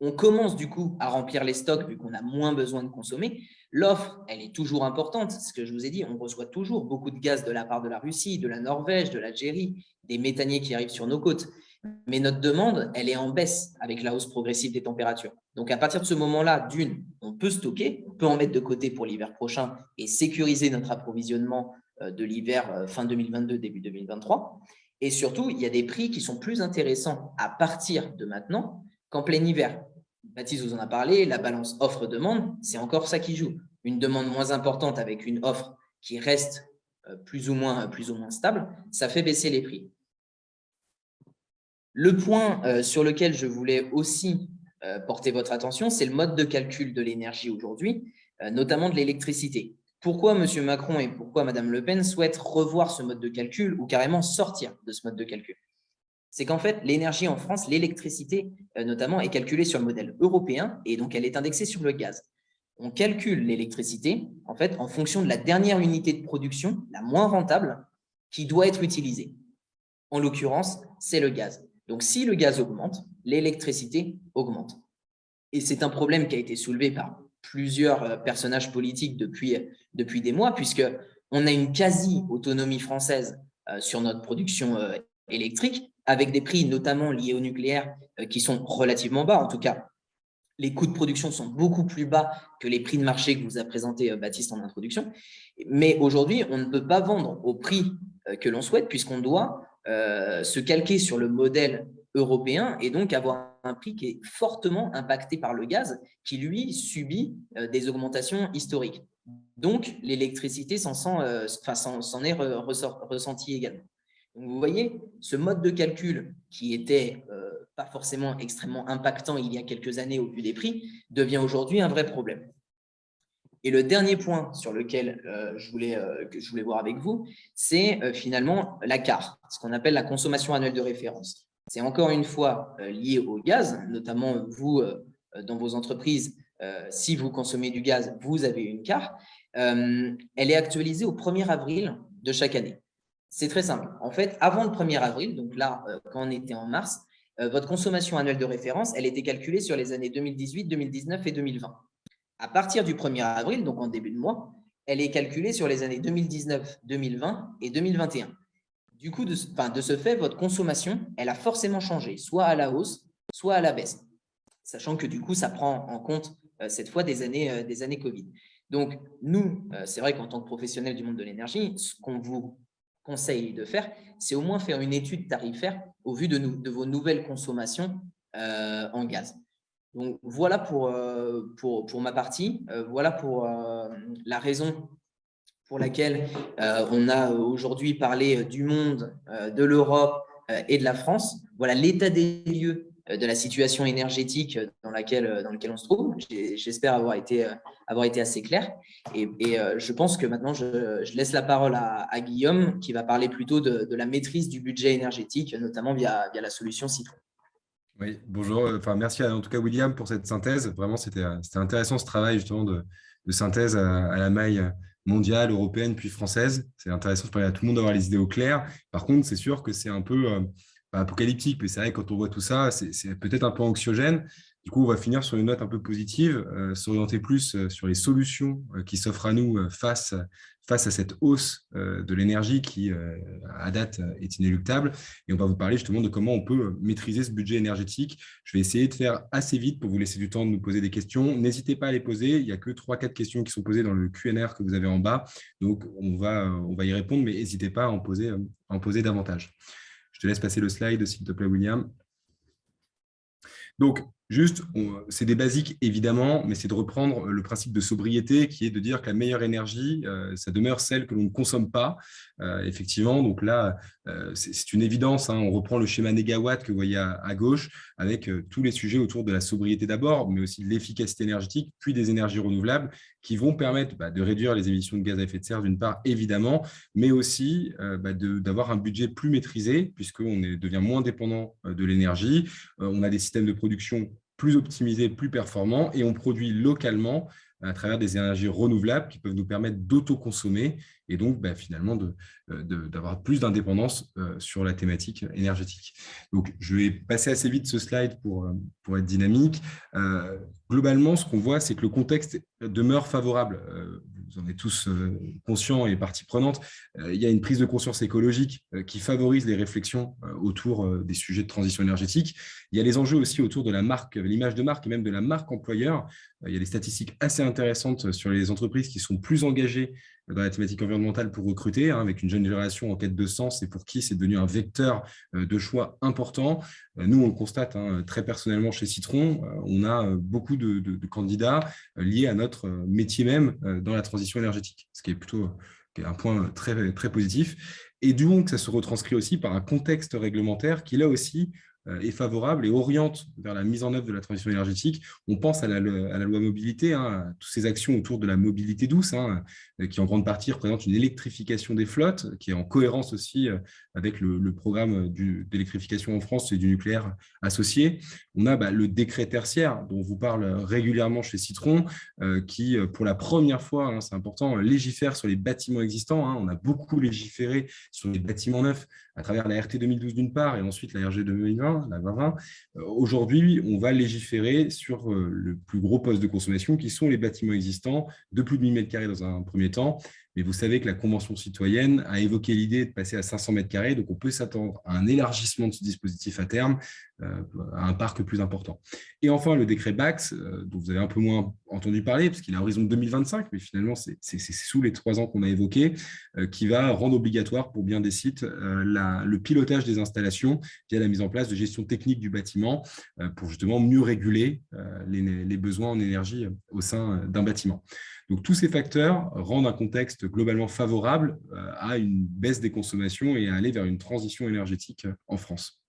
C: On commence du coup à remplir les stocks vu qu'on a moins besoin de consommer. L'offre, elle est toujours importante. C'est ce que je vous ai dit, on reçoit toujours beaucoup de gaz de la part de la Russie, de la Norvège, de l'Algérie, des méthaniers qui arrivent sur nos côtes. Mais notre demande, elle est en baisse avec la hausse progressive des températures. Donc, à partir de ce moment-là, on peut stocker, on peut en mettre de côté pour l'hiver prochain et sécuriser notre approvisionnement de l'hiver fin 2022, début 2023. Et surtout, il y a des prix qui sont plus intéressants à partir de maintenant qu'en plein hiver. Baptiste vous en a parlé, la balance offre-demande, c'est encore ça qui joue. Une demande moins importante avec une offre qui reste plus ou moins stable, ça fait baisser les prix. Le point sur lequel je voulais aussi porter votre attention, c'est le mode de calcul de l'énergie aujourd'hui, notamment de l'électricité. Pourquoi M. Macron et pourquoi Mme Le Pen souhaitent revoir ce mode de calcul ou carrément sortir de ce mode de calcul? C'est qu'en fait, l'énergie en France, l'électricité notamment, est calculée sur le modèle européen et donc elle est indexée sur le gaz. On calcule l'électricité en fait en fonction de la dernière unité de production, la moins rentable, qui doit être utilisée. En l'occurrence, c'est le gaz. Donc, si le gaz augmente, l'électricité augmente. Et c'est un problème qui a été soulevé par plusieurs personnages politiques depuis des mois, puisqu'on a une quasi-autonomie française sur notre production électrique, avec des prix notamment liés au nucléaire qui sont relativement bas. En tout cas, les coûts de production sont beaucoup plus bas que les prix de marché que vous a présenté Baptiste en introduction. Mais aujourd'hui, on ne peut pas vendre au prix que l'on souhaite, puisqu'on doit se calquer sur le modèle européen et donc avoir un prix qui est fortement impacté par le gaz, qui lui subit des augmentations historiques. Donc, l'électricité s'en est ressentie également. Donc, vous voyez, ce mode de calcul qui était pas forcément extrêmement impactant il y a quelques années au vu des prix, devient aujourd'hui un vrai problème. Et le dernier point sur lequel je voulais voir avec vous, c'est finalement la CAR, ce qu'on appelle la consommation annuelle de référence. C'est encore une fois lié au gaz, notamment vous, dans vos entreprises, si vous consommez du gaz, vous avez une CAR. Elle est actualisée au 1er avril de chaque année. C'est très simple. En fait, avant le 1er avril, donc là, quand on était en mars, votre consommation annuelle de référence, elle était calculée sur les années 2018, 2019 et 2020. À partir du 1er avril, donc en début de mois, elle est calculée sur les années 2019, 2020 et 2021. Du coup, de ce fait, votre consommation, elle a forcément changé, soit à la hausse, soit à la baisse, sachant que du coup, ça prend en compte cette fois des années Covid. Donc, nous, c'est vrai qu'en tant que professionnels du monde de l'énergie, ce qu'on vous conseille de faire, c'est au moins faire une étude tarifaire au vu de vos nouvelles consommations en gaz. Donc, voilà pour ma partie. Voilà pour la raison pour laquelle on a aujourd'hui parlé du monde, de l'Europe et de la France. Voilà l'état des lieux de la situation énergétique dans laquelle on se trouve. J'espère avoir été assez clair. Et je pense que maintenant, je laisse la parole à Guillaume qui va parler plutôt de la maîtrise du budget énergétique, notamment via la solution Citron.
A: Oui, bonjour. Enfin, merci en tout cas, William, pour cette synthèse. Vraiment, c'était intéressant ce travail justement de synthèse à la maille mondiale, européenne, puis française. C'est intéressant de parler à tout le monde d'avoir les idées au clair. Par contre, c'est sûr que c'est un peu pas apocalyptique, mais c'est vrai que quand on voit tout ça, c'est peut-être un peu anxiogène. Du coup, on va finir sur une note un peu positive, s'orienter plus sur les solutions qui s'offrent à nous face à cette hausse de l'énergie qui, à date, est inéluctable. Et on va vous parler justement de comment on peut maîtriser ce budget énergétique. Je vais essayer de faire assez vite pour vous laisser du temps de nous poser des questions. N'hésitez pas à les poser. Il n'y a que 3-4 questions qui sont posées dans le Q&R que vous avez en bas. Donc, on va y répondre, mais n'hésitez pas à en poser davantage. Je te laisse passer le slide, s'il te plaît, William. Donc, juste, c'est des basiques, évidemment, mais c'est de reprendre le principe de sobriété qui est de dire que la meilleure énergie, ça demeure celle que l'on ne consomme pas. Effectivement, donc là, c'est une évidence. On reprend le schéma négawatt que vous voyez à gauche avec tous les sujets autour de la sobriété d'abord, mais aussi de l'efficacité énergétique, puis des énergies renouvelables qui vont permettre de réduire les émissions de gaz à effet de serre d'une part, évidemment, mais aussi d'avoir un budget plus maîtrisé puisqu'on devient moins dépendant de l'énergie. On a des systèmes de production plus optimisés, plus performants et on produit localement à travers des énergies renouvelables qui peuvent nous permettre d'autoconsommer et donc finalement d'avoir plus d'indépendance sur la thématique énergétique. Donc, je vais passer assez vite ce slide pour être dynamique. Globalement, ce qu'on voit, c'est que le contexte demeure favorable. Vous en êtes tous conscients et partie prenante. Il y a une prise de conscience écologique qui favorise les réflexions autour des sujets de transition énergétique. Il y a les enjeux aussi autour de la marque, l'image de marque et même de la marque employeur. Il y a des statistiques assez intéressantes sur les entreprises qui sont plus engagées dans la thématique environnementale pour recruter, avec une jeune génération en quête de sens et pour qui c'est devenu un vecteur de choix important. Nous, on le constate très personnellement chez Citron, on a beaucoup de candidats liés à notre métier même dans la transition énergétique, ce qui est plutôt un point très, très positif. Et donc, ça se retranscrit aussi par un contexte réglementaire qui, là aussi, est favorable et oriente vers la mise en œuvre de la transition énergétique. On pense à la loi mobilité, à toutes ces actions autour de la mobilité douce, qui en grande partie représentent une électrification des flottes, qui est en cohérence aussi avec le programme d'électrification en France et du nucléaire associé. On a le décret tertiaire dont on vous parle régulièrement chez Citron, qui, pour la première fois, c'est important, légifère sur les bâtiments existants. On a beaucoup légiféré sur les bâtiments neufs à travers la RT 2012 d'une part et ensuite la RG 2020, la 2020. Aujourd'hui, on va légiférer sur le plus gros poste de consommation qui sont les bâtiments existants de plus de 1000 m² dans un premier temps. Mais vous savez que la Convention citoyenne a évoqué l'idée de passer à 500 m², donc on peut s'attendre à un élargissement de ce dispositif à terme, à un parc plus important. Et enfin, le décret BAX, dont vous avez un peu moins entendu parler, parce qu'il est à horizon 2025, mais finalement, c'est sous les 3 ans qu'on a évoqué, qui va rendre obligatoire pour bien des sites le pilotage des installations via la mise en place de gestion technique du bâtiment pour justement mieux réguler les besoins en énergie au sein d'un bâtiment. Donc, tous ces facteurs rendent un contexte globalement favorable à une baisse des consommations et à aller vers une transition énergétique en France.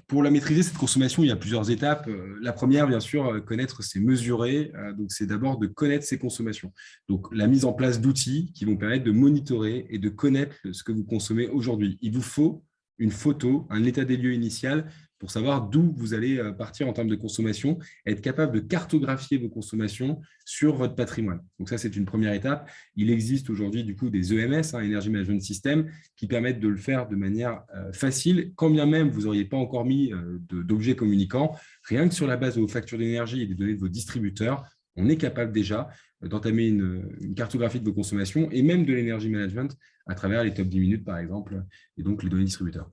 A: Pour la maîtriser, cette consommation, il y a plusieurs étapes. La première, bien sûr, connaître, c'est mesurer. Donc, c'est d'abord de connaître ses consommations. Donc, la mise en place d'outils qui vont permettre de monitorer et de connaître ce que vous consommez aujourd'hui. Il vous faut une photo, un état des lieux initial pour savoir d'où vous allez partir en termes de consommation, être capable de cartographier vos consommations sur votre patrimoine. Donc ça, c'est une première étape. Il existe aujourd'hui du coup des EMS, Energy Management System, qui permettent de le faire de manière facile, quand bien même vous n'auriez pas encore mis d'objets communicants. Rien que sur la base de vos factures d'énergie et des données de vos distributeurs, on est capable déjà d'entamer une cartographie de vos consommations et même de l'énergie management à travers les top 10 minutes, par exemple, et donc les données distributeurs.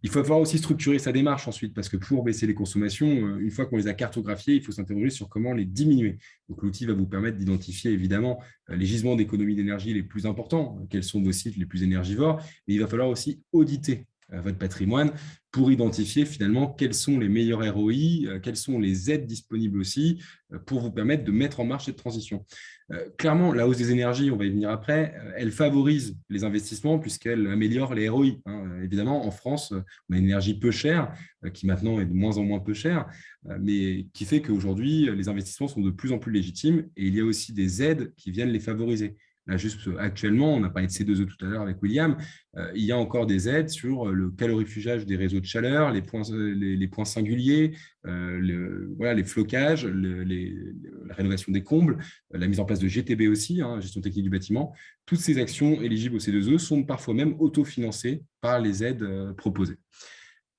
A: Il faut falloir aussi structurer sa démarche ensuite, parce que pour baisser les consommations, une fois qu'on les a cartographiées, il faut s'interroger sur comment les diminuer. Donc, l'outil va vous permettre d'identifier évidemment les gisements d'économie d'énergie les plus importants, quels sont vos sites les plus énergivores, mais il va falloir aussi auditer votre patrimoine pour identifier finalement quels sont les meilleurs ROI, quelles sont les aides disponibles aussi pour vous permettre de mettre en marche cette transition. Clairement, la hausse des énergies, on va y venir après, elle favorise les investissements puisqu'elle améliore les ROI. Évidemment, en France, on a une énergie peu chère, qui maintenant est de moins en moins peu chère, mais qui fait qu'aujourd'hui, les investissements sont de plus en plus légitimes et il y a aussi des aides qui viennent les favoriser. Là, juste actuellement, on a parlé de C2E tout à l'heure avec William, il y a encore des aides sur le calorifugage des réseaux de chaleur, les points singuliers, voilà, les flocages, la rénovation des combles, la mise en place de GTB aussi, gestion technique du bâtiment. Toutes ces actions éligibles au C2E sont parfois même autofinancées par les aides proposées.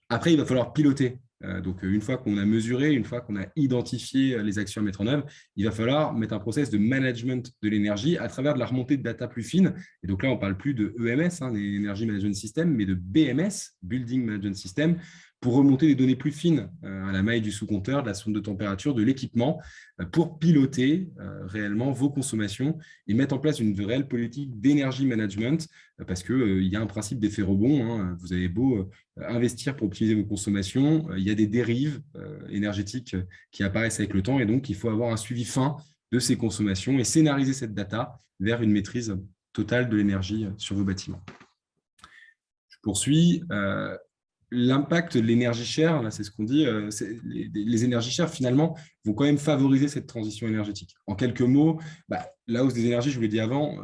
A: Après, il va falloir piloter. Donc, une fois qu'on a mesuré, une fois qu'on a identifié les actions à mettre en œuvre, il va falloir mettre un process de management de l'énergie à travers de la remontée de data plus fine. Et donc là, on ne parle plus de EMS, des Energy Management System, mais de BMS, Building Management System, pour remonter des données plus fines à la maille du sous-compteur, de la sonde de température, de l'équipement, pour piloter réellement vos consommations et mettre en place une réelle politique d'énergie management, parce qu'il y a un principe d'effet rebond. Vous avez beau investir pour optimiser vos consommations, il y a des dérives énergétiques qui apparaissent avec le temps, et donc il faut avoir un suivi fin de ces consommations et scénariser cette data vers une maîtrise totale de l'énergie sur vos bâtiments. Je poursuis. L'impact de l'énergie chère, là c'est ce qu'on dit, les énergies chères finalement vont quand même favoriser cette transition énergétique. En quelques mots, la hausse des énergies, je vous l'ai dit avant,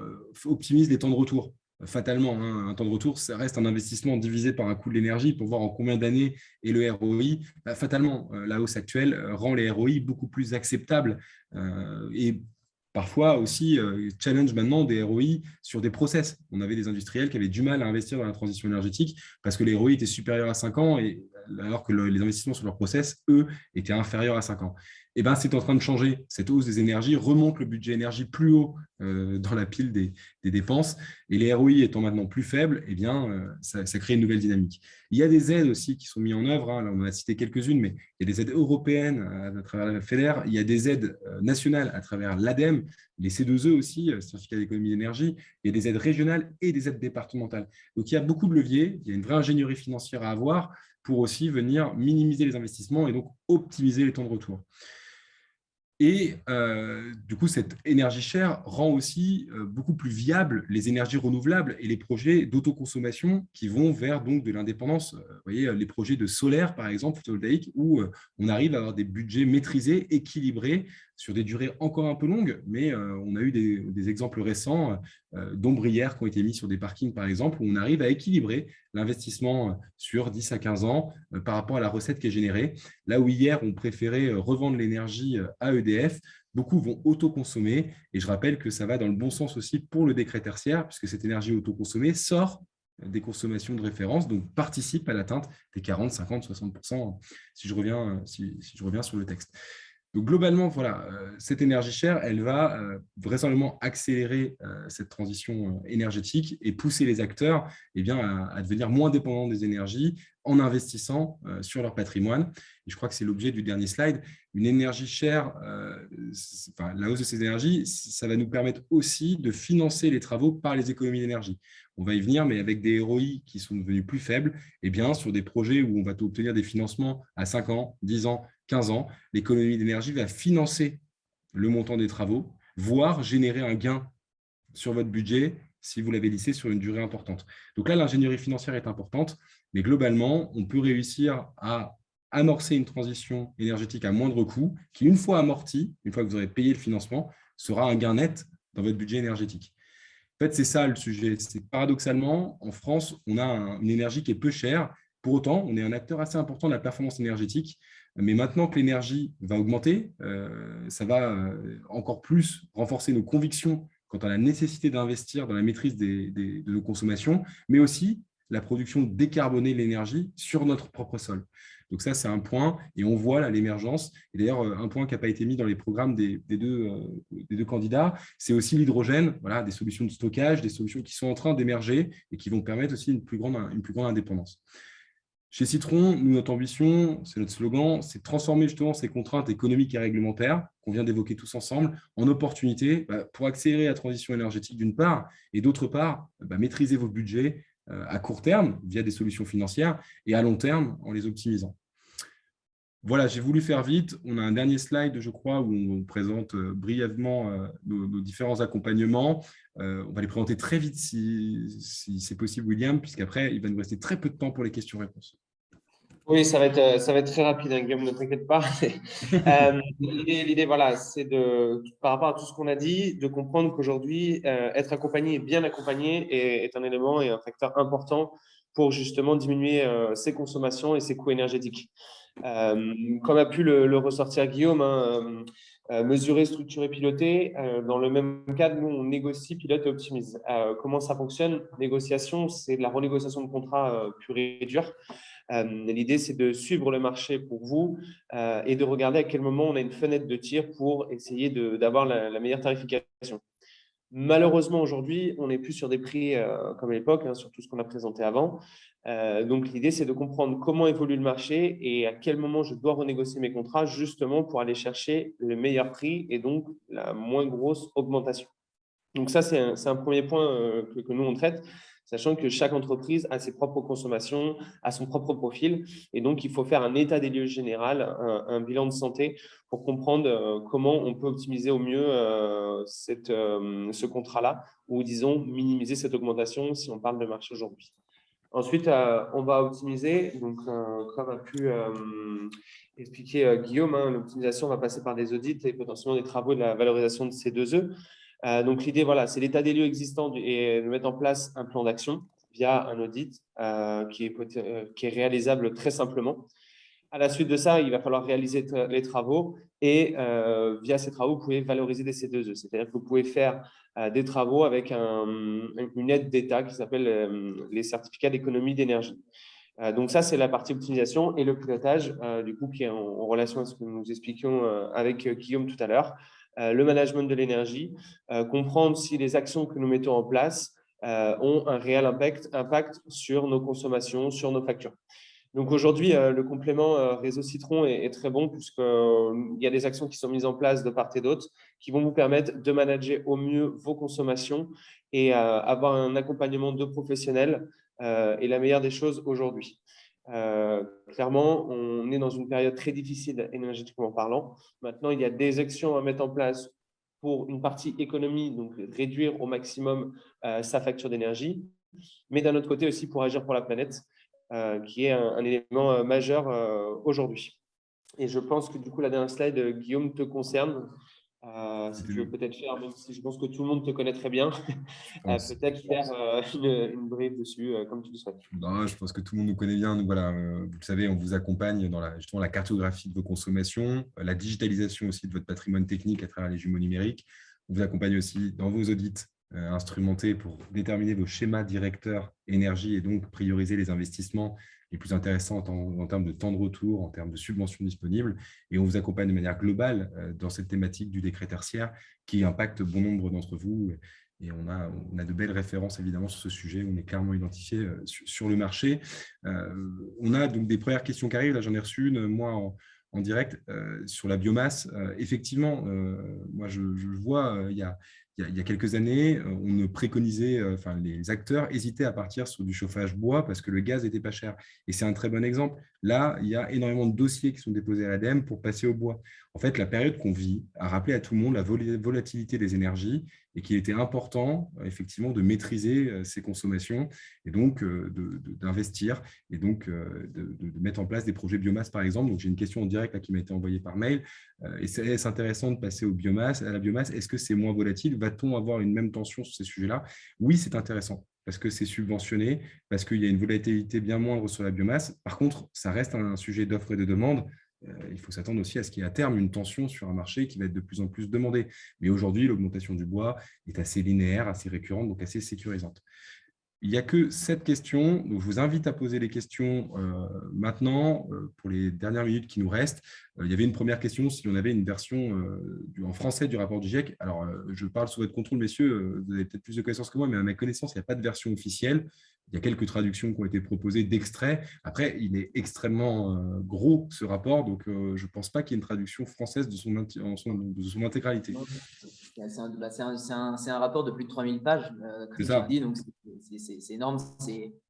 A: optimise les temps de retour. Fatalement, un temps de retour, ça reste un investissement divisé par un coût de l'énergie pour voir en combien d'années est le ROI. Fatalement, la hausse actuelle rend les ROI beaucoup plus acceptables et parfois aussi challenge maintenant des ROI sur des process. On avait des industriels qui avaient du mal à investir dans la transition énergétique parce que les ROI étaient supérieurs à 5 ans, alors que les investissements sur leurs process, eux, étaient inférieurs à 5 ans. Et c'est en train de changer. Cette hausse des énergies remonte le budget énergie plus haut dans la pile des dépenses. Et les ROI étant maintenant plus faibles, ça crée une nouvelle dynamique. Il y a des aides aussi qui sont mises en œuvre. Là, on en a cité quelques-unes, mais il y a des aides européennes à travers la FEDER. Il y a des aides nationales à travers l'ADEME, les C2E aussi, certificat d'économie d'énergie. Il y a des aides régionales et des aides départementales. Donc, il y a beaucoup de leviers. Il y a une vraie ingénierie financière à avoir pour aussi venir minimiser les investissements et donc optimiser les temps de retour. Et du coup, cette énergie chère rend aussi beaucoup plus viables les énergies renouvelables et les projets d'autoconsommation qui vont vers donc, de l'indépendance. Vous voyez, les projets de solaire, par exemple, photovoltaïque, où on arrive à avoir des budgets maîtrisés, équilibrés, sur des durées encore un peu longues, mais on a eu des exemples récents d'ombrières qui ont été mis sur des parkings, par exemple, où on arrive à équilibrer l'investissement sur 10 à 15 ans par rapport à la recette qui est générée. Là où hier, on préférait revendre l'énergie à EDF, beaucoup vont autoconsommer. Et je rappelle que ça va dans le bon sens aussi pour le décret tertiaire, puisque cette énergie autoconsommée sort des consommations de référence, donc participe à l'atteinte des 40, 50, 60%, si je reviens sur le texte. Donc, globalement, voilà, cette énergie chère, elle va vraisemblablement accélérer cette transition énergétique et pousser les acteurs à devenir moins dépendants des énergies en investissant sur leur patrimoine. Et je crois que c'est l'objet du dernier slide. Une énergie chère, la hausse de ces énergies, ça va nous permettre aussi de financer les travaux par les économies d'énergie. On va y venir, mais avec des ROI qui sont devenus plus faibles, sur des projets où on va obtenir des financements à 5 ans, 10 ans, 15 ans, l'économie d'énergie va financer le montant des travaux, voire générer un gain sur votre budget si vous l'avez lissé sur une durée importante. Donc là, l'ingénierie financière est importante, mais globalement, on peut réussir à amorcer une transition énergétique à moindre coût qui, une fois amortie, une fois que vous aurez payé le financement, sera un gain net dans votre budget énergétique. En fait, c'est ça le sujet. C'est paradoxalement, en France, on a une énergie qui est peu chère. Pour autant, on est un acteur assez important de la performance énergétique. Mais maintenant que l'énergie va augmenter, ça va encore plus renforcer nos convictions quant à la nécessité d'investir dans la maîtrise de nos consommations, mais aussi la production décarbonée de l'énergie sur notre propre sol. Donc ça, c'est un point, et on voit là l'émergence. Et d'ailleurs, un point qui n'a pas été mis dans les programmes des deux candidats, c'est aussi l'hydrogène, voilà, des solutions de stockage, des solutions qui sont en train d'émerger et qui vont permettre aussi une plus grande indépendance. Chez Citron, nous, notre ambition, c'est notre slogan, c'est de transformer justement ces contraintes économiques et réglementaires qu'on vient d'évoquer tous ensemble en opportunités pour accélérer la transition énergétique d'une part, et d'autre part, maîtriser vos budgets à court terme via des solutions financières et à long terme en les optimisant. Voilà, j'ai voulu faire vite. On a un dernier slide, je crois, où on présente brièvement nos différents accompagnements. On va les présenter très vite si c'est possible, William, puisqu'après, il va nous rester très peu de temps pour les questions-réponses.
B: Oui, ça va être très rapide, hein, Guillaume, ne t'inquiète pas. L'idée, voilà, c'est par rapport à tout ce qu'on a dit, de comprendre qu'aujourd'hui, être accompagné et bien accompagné est un élément et un facteur important pour justement diminuer ses consommations et ses coûts énergétiques. Comme a pu le ressortir Guillaume, hein, mesurer, structurer, piloter, dans le même cadre, nous, on négocie, pilote et optimise. Comment ça fonctionne? Négociation, c'est de la renégociation de contrat pure et dure. L'idée, c'est de suivre le marché pour vous et de regarder à quel moment on a une fenêtre de tir pour essayer d'avoir la meilleure tarification. Malheureusement, aujourd'hui, on n'est plus sur des prix comme à l'époque, hein, sur tout ce qu'on a présenté avant. Donc, l'idée, c'est de comprendre comment évolue le marché et à quel moment je dois renégocier mes contrats justement pour aller chercher le meilleur prix et donc la moins grosse augmentation. Donc, ça, c'est un premier point que nous, on traite, sachant que chaque entreprise a ses propres consommations, a son propre profil. Et donc, il faut faire un état des lieux général, un bilan de santé pour comprendre comment on peut optimiser au mieux ce contrat-là ou, disons, minimiser cette augmentation si on parle de marché aujourd'hui. Ensuite, on va optimiser. Donc, comme a pu expliquer Guillaume, hein, l'optimisation va passer par des audits et potentiellement des travaux de la valorisation de C2E. Donc, l'idée, voilà, c'est l'état des lieux existants et de mettre en place un plan d'action via un audit qui est réalisable très simplement. À la suite de ça, il va falloir réaliser les travaux et via ces travaux, vous pouvez valoriser des C2E. C'est-à-dire que vous pouvez faire des travaux avec une aide d'État qui s'appelle les certificats d'économie d'énergie. Donc ça, c'est la partie optimisation et le pilotage, du coup, qui est en relation avec ce que nous expliquions avec Guillaume tout à l'heure. Le management de l'énergie, comprendre si les actions que nous mettons en place ont un réel impact sur nos consommations, sur nos factures. Donc aujourd'hui, le complément réseau Citron est très bon puisqu'il y a des actions qui sont mises en place de part et d'autre qui vont vous permettre de manager au mieux vos consommations et avoir un accompagnement de professionnels est la meilleure des choses aujourd'hui. Clairement, on est dans une période très difficile énergétiquement parlant. Maintenant, il y a des actions à mettre en place pour une partie économie, donc réduire au maximum sa facture d'énergie, mais d'un autre côté aussi pour agir pour la planète, qui est un élément majeur aujourd'hui. Et je pense que du coup, la dernière slide, Guillaume, te concerne. Si tu veux peut-être faire, même si je pense que tout le monde te connaît très bien, peut-être faire une brief dessus, comme tu le souhaites.
A: Non, je pense que tout le monde nous connaît bien. Donc, voilà, vous le savez, on vous accompagne dans justement la cartographie de vos consommations, la digitalisation aussi de votre patrimoine technique à travers les jumeaux numériques. On vous accompagne aussi dans vos audits instrumentés pour déterminer vos schémas directeurs énergie et donc prioriser les investissements les plus intéressants en termes de temps de retour, en termes de subventions disponibles. Et on vous accompagne de manière globale dans cette thématique du décret tertiaire qui impacte bon nombre d'entre vous. Et on a de belles références évidemment sur ce sujet. On est clairement identifié sur le marché. On a donc des premières questions qui arrivent. Là, j'en ai reçu une, moi, en direct sur la biomasse. Effectivement, moi, je vois, il y a quelques années, on ne préconisait, enfin, les acteurs hésitaient à partir sur du chauffage bois parce que le gaz n'était pas cher. Et c'est un très bon exemple. Là, il y a énormément de dossiers qui sont déposés à l'ADEME pour passer au bois. En fait, la période qu'on vit a rappelé à tout le monde la volatilité des énergies et qu'il était important, effectivement, de maîtriser ses consommations et donc d'investir et donc de mettre en place des projets biomasse, par exemple. Donc, j'ai une question en direct là, qui m'a été envoyée par mail. Est-ce intéressant de passer à la biomasse? Est-ce que c'est moins volatile? Va-t-on avoir une même tension sur ces sujets-là? Oui, c'est intéressant parce que c'est subventionné, parce qu'il y a une volatilité bien moindre sur la biomasse. Par contre, ça reste un sujet d'offre et de demande. Il faut s'attendre aussi à ce qu'il y ait à terme une tension sur un marché qui va être de plus en plus demandé. Mais aujourd'hui, l'augmentation du bois est assez linéaire, assez récurrente, donc assez sécurisante. Il n'y a que 7 questions, donc je vous invite à poser les questions maintenant pour les dernières minutes qui nous restent. Il y avait une première question, si on avait une version en français du rapport du GIEC. Alors, je parle sous votre contrôle, messieurs, vous avez peut-être plus de connaissances que moi, mais à ma connaissance, il n'y a pas de version officielle. Il y a quelques traductions qui ont été proposées d'extraits. Après, il est extrêmement gros, ce rapport, donc je ne pense pas qu'il y ait une traduction française de son intégralité.
C: C'est un rapport de plus de 3000 pages, comme tu le dis, donc c'est énorme.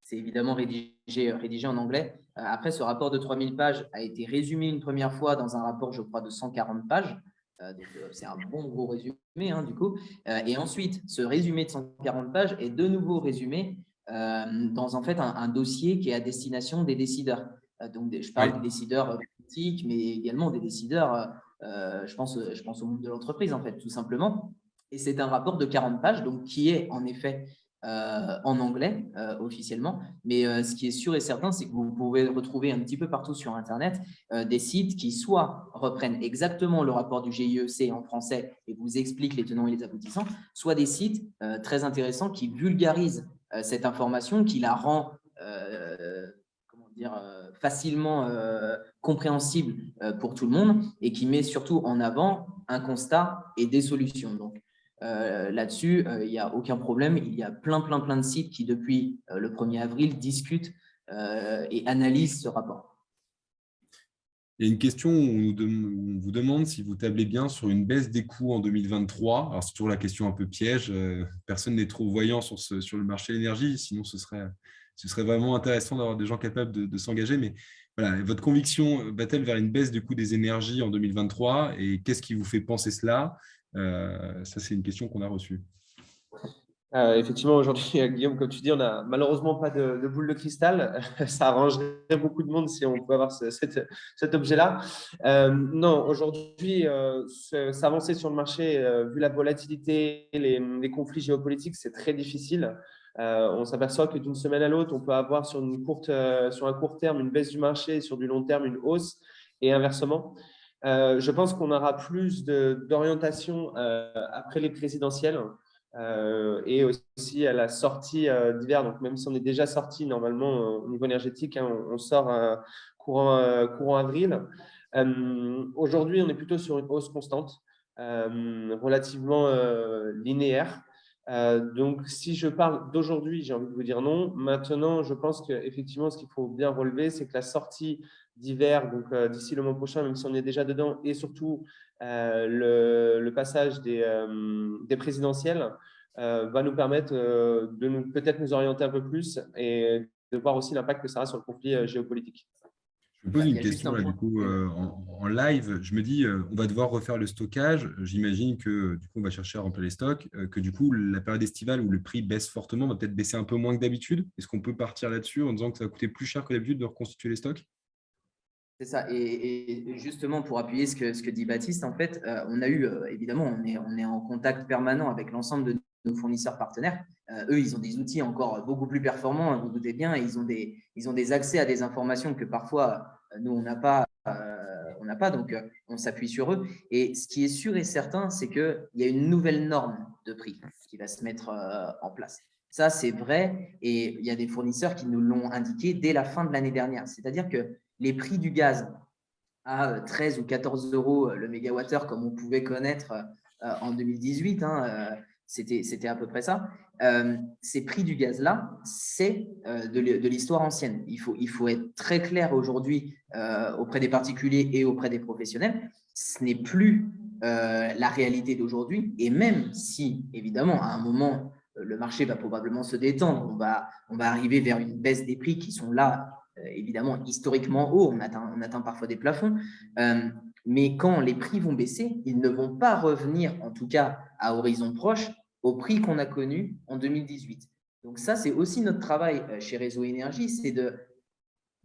C: c'est évidemment rédigé en anglais. Après, ce rapport de 3000 pages a été résumé une première fois dans un rapport, je crois, de 140 pages. Donc, c'est un bon gros résumé, hein, du coup. Et ensuite, ce résumé de 140 pages est de nouveau résumé dans en fait un dossier qui est à destination des décideurs. Donc, je parle des décideurs politiques, mais également des décideurs, je pense au monde de l'entreprise, en fait, tout simplement. Et c'est un rapport de 40 pages, donc qui est en effet en anglais officiellement. Mais ce qui est sûr et certain, c'est que vous pouvez retrouver un petit peu partout sur Internet des sites qui soit reprennent exactement le rapport du GIEC en français et vous expliquent les tenants et les aboutissants, soit des sites très intéressants qui vulgarisent cette information, qui la rend facilement compréhensible pour tout le monde et qui met surtout en avant un constat et des solutions. Donc, là-dessus, il n'y a aucun problème. Il y a plein de sites qui, depuis le 1er avril, discutent et analysent ce rapport.
A: Il y a une question où on vous demande si vous tablez bien sur une baisse des coûts en 2023. Alors, c'est toujours la question un peu piège. Personne n'est trop voyant sur le marché de l'énergie. Sinon, ce serait vraiment intéressant d'avoir des gens capables de s'engager. Mais voilà, votre conviction va-t-elle vers une baisse du coût des énergies en 2023 et qu'est-ce qui vous fait penser cela? Ça, c'est une question qu'on a reçue.
B: Effectivement, aujourd'hui, Guillaume, comme tu dis, on n'a malheureusement pas de boule de cristal. Ça arrangerait beaucoup de monde si on pouvait avoir cet objet-là. Non, aujourd'hui, s'avancer sur le marché, vu la volatilité, les conflits géopolitiques, c'est très difficile. On s'aperçoit que d'une semaine à l'autre, on peut avoir sur un court terme une baisse du marché, sur du long terme une hausse et inversement. Je pense qu'on aura plus d'orientation après les présidentielles. Et aussi à la sortie d'hiver. Donc, même si on est déjà sorti normalement au niveau énergétique, hein, on sort courant avril. Aujourd'hui, on est plutôt sur une hausse constante, relativement linéaire. Donc, si je parle d'aujourd'hui, j'ai envie de vous dire non. Maintenant, je pense qu'effectivement, ce qu'il faut bien relever, c'est que la sortie d'hiver, donc d'ici le mois prochain, même si on est déjà dedans, et surtout le passage des présidentielles va nous permettre de peut-être nous orienter un peu plus et de voir aussi l'impact que ça a sur le conflit géopolitique.
A: Je me pose une question là, du coup, en live. Je me dis, on va devoir refaire le stockage. J'imagine que du coup, on va chercher à remplir les stocks, que du coup, la période estivale où le prix baisse fortement va peut-être baisser un peu moins que d'habitude. Est-ce qu'on peut partir là-dessus en disant que ça va coûter plus cher que d'habitude de reconstituer les stocks?
C: C'est ça. Et justement, pour appuyer ce que dit Baptiste, en fait, on a eu, évidemment, on est en contact permanent avec l'ensemble de nos fournisseurs partenaires. Eux, ils ont des outils encore beaucoup plus performants, vous doutez bien, et ils ont des accès à des informations que parfois, nous, on n'a pas. Donc on s'appuie sur eux. Et ce qui est sûr et certain, c'est qu'il y a une nouvelle norme de prix qui va se mettre en place. Ça, c'est vrai. Et il y a des fournisseurs qui nous l'ont indiqué dès la fin de l'année dernière. C'est-à-dire que les prix du gaz à 13 ou 14 euros le mégawattheure, comme on pouvait connaître en 2018, hein, c'était à peu près ça. Ces prix du gaz-là, c'est de l'histoire ancienne. Il faut être très clair aujourd'hui auprès des particuliers et auprès des professionnels. Ce n'est plus la réalité d'aujourd'hui. Et même si, évidemment, à un moment, le marché va probablement se détendre, on va arriver vers une baisse des prix qui sont là, évidemment, historiquement haut, on atteint parfois des plafonds, mais quand les prix vont baisser, ils ne vont pas revenir, en tout cas à horizon proche, au prix qu'on a connu en 2018. Donc ça, c'est aussi notre travail chez Réseau Énergie, c'est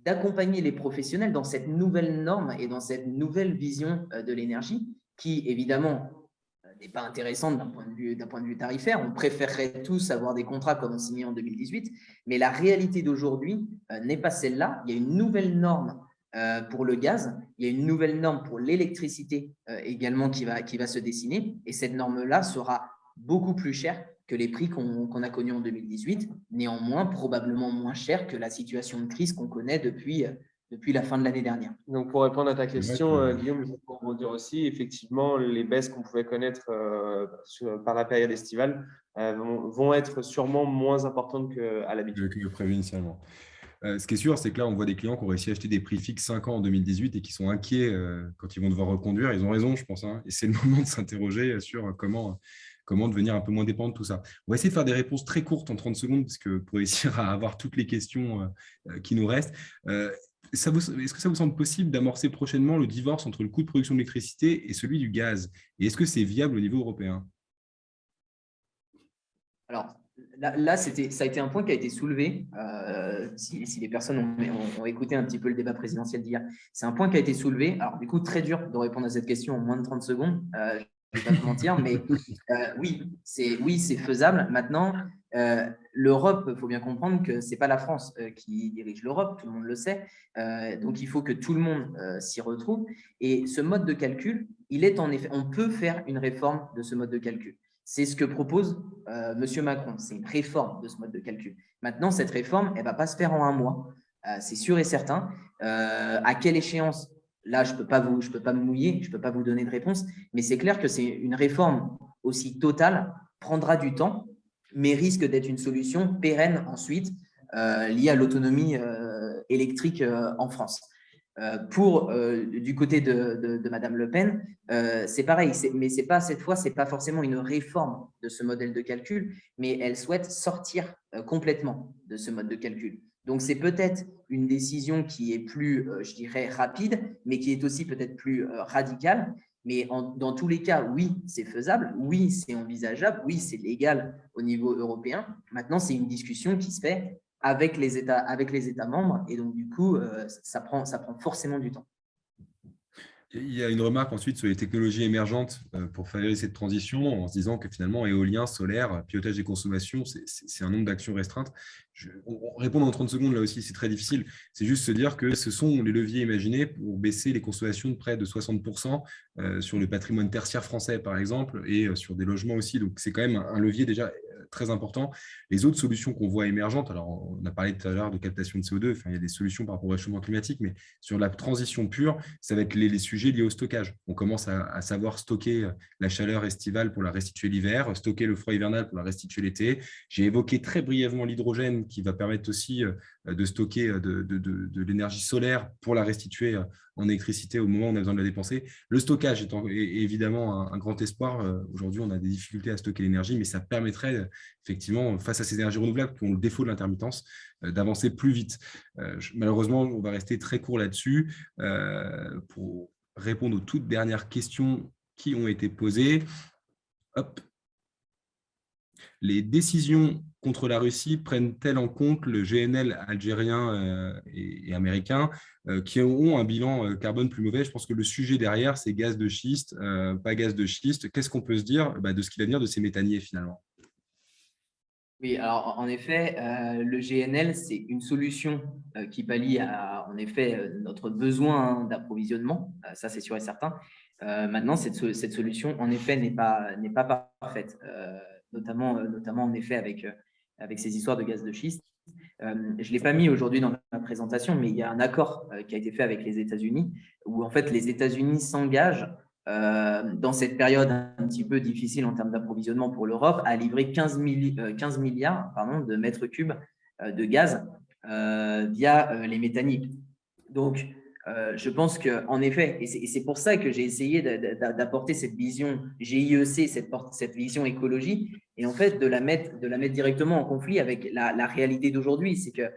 C: d'accompagner les professionnels dans cette nouvelle norme et dans cette nouvelle vision de l'énergie qui, évidemment, n'est pas intéressante d'un point de vue tarifaire. On préférerait tous avoir des contrats comme on signait en 2018, mais la réalité d'aujourd'hui n'est pas celle-là. Il y a une nouvelle norme pour le gaz, il y a une nouvelle norme pour l'électricité également qui va se dessiner, et cette norme-là sera beaucoup plus chère que les prix qu'on a connus en 2018, néanmoins probablement moins cher que la situation de crise qu'on connaît depuis la fin de l'année dernière.
B: Donc, pour répondre à ta question, Guillaume, je peux vous dire aussi, effectivement, les baisses qu'on pouvait connaître par la période estivale vont être sûrement moins importantes qu'à l'habitude.
A: Que prévu initialement. Ce qui est sûr, c'est que là, on voit des clients qui ont réussi à acheter des prix fixes 5 ans en 2018 et qui sont inquiets quand ils vont devoir reconduire. Ils ont raison, je pense. Hein, et c'est le moment de s'interroger sur comment comment devenir un peu moins dépendant de tout ça. On va essayer de faire des réponses très courtes en 30 secondes, parce que pour réussir à avoir toutes les questions qui nous restent. Est-ce que ça vous semble possible d'amorcer prochainement le divorce entre le coût de production de l'électricité et celui du gaz? Et est-ce que c'est viable au niveau européen?
C: Alors là, ça a été un point qui a été soulevé. Si les personnes ont écouté un petit peu le débat présidentiel d'hier, c'est un point qui a été soulevé. Alors, du coup, très dur de répondre à cette question en moins de 30 secondes. Je ne vais pas te mentir, mais oui, c'est faisable. Maintenant, l'Europe, il faut bien comprendre que ce n'est pas la France qui dirige l'Europe, tout le monde le sait. Donc, il faut que tout le monde s'y retrouve. Et ce mode de calcul, il est en effet, on peut faire une réforme de ce mode de calcul. C'est ce que propose M. Macron. C'est une réforme de ce mode de calcul. Maintenant, cette réforme, elle ne va pas se faire en un mois. C'est sûr et certain. À quelle échéance? Là, je ne peux pas me mouiller, je ne peux pas vous donner de réponse, mais c'est clair que c'est une réforme aussi totale, prendra du temps, mais risque d'être une solution pérenne ensuite liée à l'autonomie électrique en France. Du côté de Madame Le Pen, c'est pareil, mais c'est pas cette fois, c'est pas forcément une réforme de ce modèle de calcul, mais elle souhaite sortir complètement de ce mode de calcul. Donc, c'est peut-être une décision qui est plus, je dirais, rapide, mais qui est aussi peut-être plus radicale. Mais dans tous les cas, oui, c'est faisable, oui, c'est envisageable, oui, c'est légal au niveau européen. Maintenant, c'est une discussion qui se fait avec les États membres. Et donc, du coup, ça prend forcément du temps.
A: Il y a une remarque ensuite sur les technologies émergentes pour favoriser cette transition, en se disant que finalement, éolien, solaire, pilotage des consommations, c'est un nombre d'actions restreintes. Répondre en 30 secondes, là aussi, c'est très difficile. C'est juste se dire que ce sont les leviers imaginés pour baisser les consommations de près de 60% sur le patrimoine tertiaire français, par exemple, et sur des logements aussi. Donc, c'est quand même un levier déjà très important. Les autres solutions qu'on voit émergentes, alors on a parlé tout à l'heure de captation de CO2, enfin, il y a des solutions par rapport au réchauffement climatique, mais sur la transition pure, ça va être les sujets liés au stockage. On commence à savoir stocker la chaleur estivale pour la restituer l'hiver, stocker le froid hivernal pour la restituer l'été. J'ai évoqué très brièvement l'hydrogène qui va permettre aussi de stocker de l'énergie solaire pour la restituer en électricité au moment où on a besoin de la dépenser. Le stockage est évidemment un grand espoir. Aujourd'hui, on a des difficultés à stocker l'énergie, mais ça permettrait effectivement, face à ces énergies renouvelables qui ont le défaut de l'intermittence, d'avancer plus vite. Malheureusement, on va rester très court là-dessus pour répondre aux toutes dernières questions qui ont été posées. Hop. Les décisions contre la Russie prennent-elles en compte le GNL algérien et américain qui ont un bilan carbone plus mauvais? Je pense que le sujet derrière, c'est gaz de schiste, pas gaz de schiste. Qu'est-ce qu'on peut se dire de ce qu'il va venir de ces méthaniers finalement?
C: Oui, alors en effet, le GNL, c'est une solution qui pallie à, en effet, notre besoin d'approvisionnement. Ça, c'est sûr et certain. Maintenant, cette solution, en effet, n'est pas parfaite, notamment en effet avec ces histoires de gaz de schiste. Je ne l'ai pas mis aujourd'hui dans ma présentation, mais il y a un accord qui a été fait avec les États-Unis où en fait les États-Unis s'engagent dans cette période un petit peu difficile en termes d'approvisionnement pour l'Europe, à livrer 15 milliards de mètres cubes de gaz via les méthaniers. Donc, je pense qu'en effet, et c'est pour ça que j'ai essayé d'apporter cette vision GIEC, cette vision écologie, et en fait de la mettre directement en conflit avec la réalité d'aujourd'hui. C'est que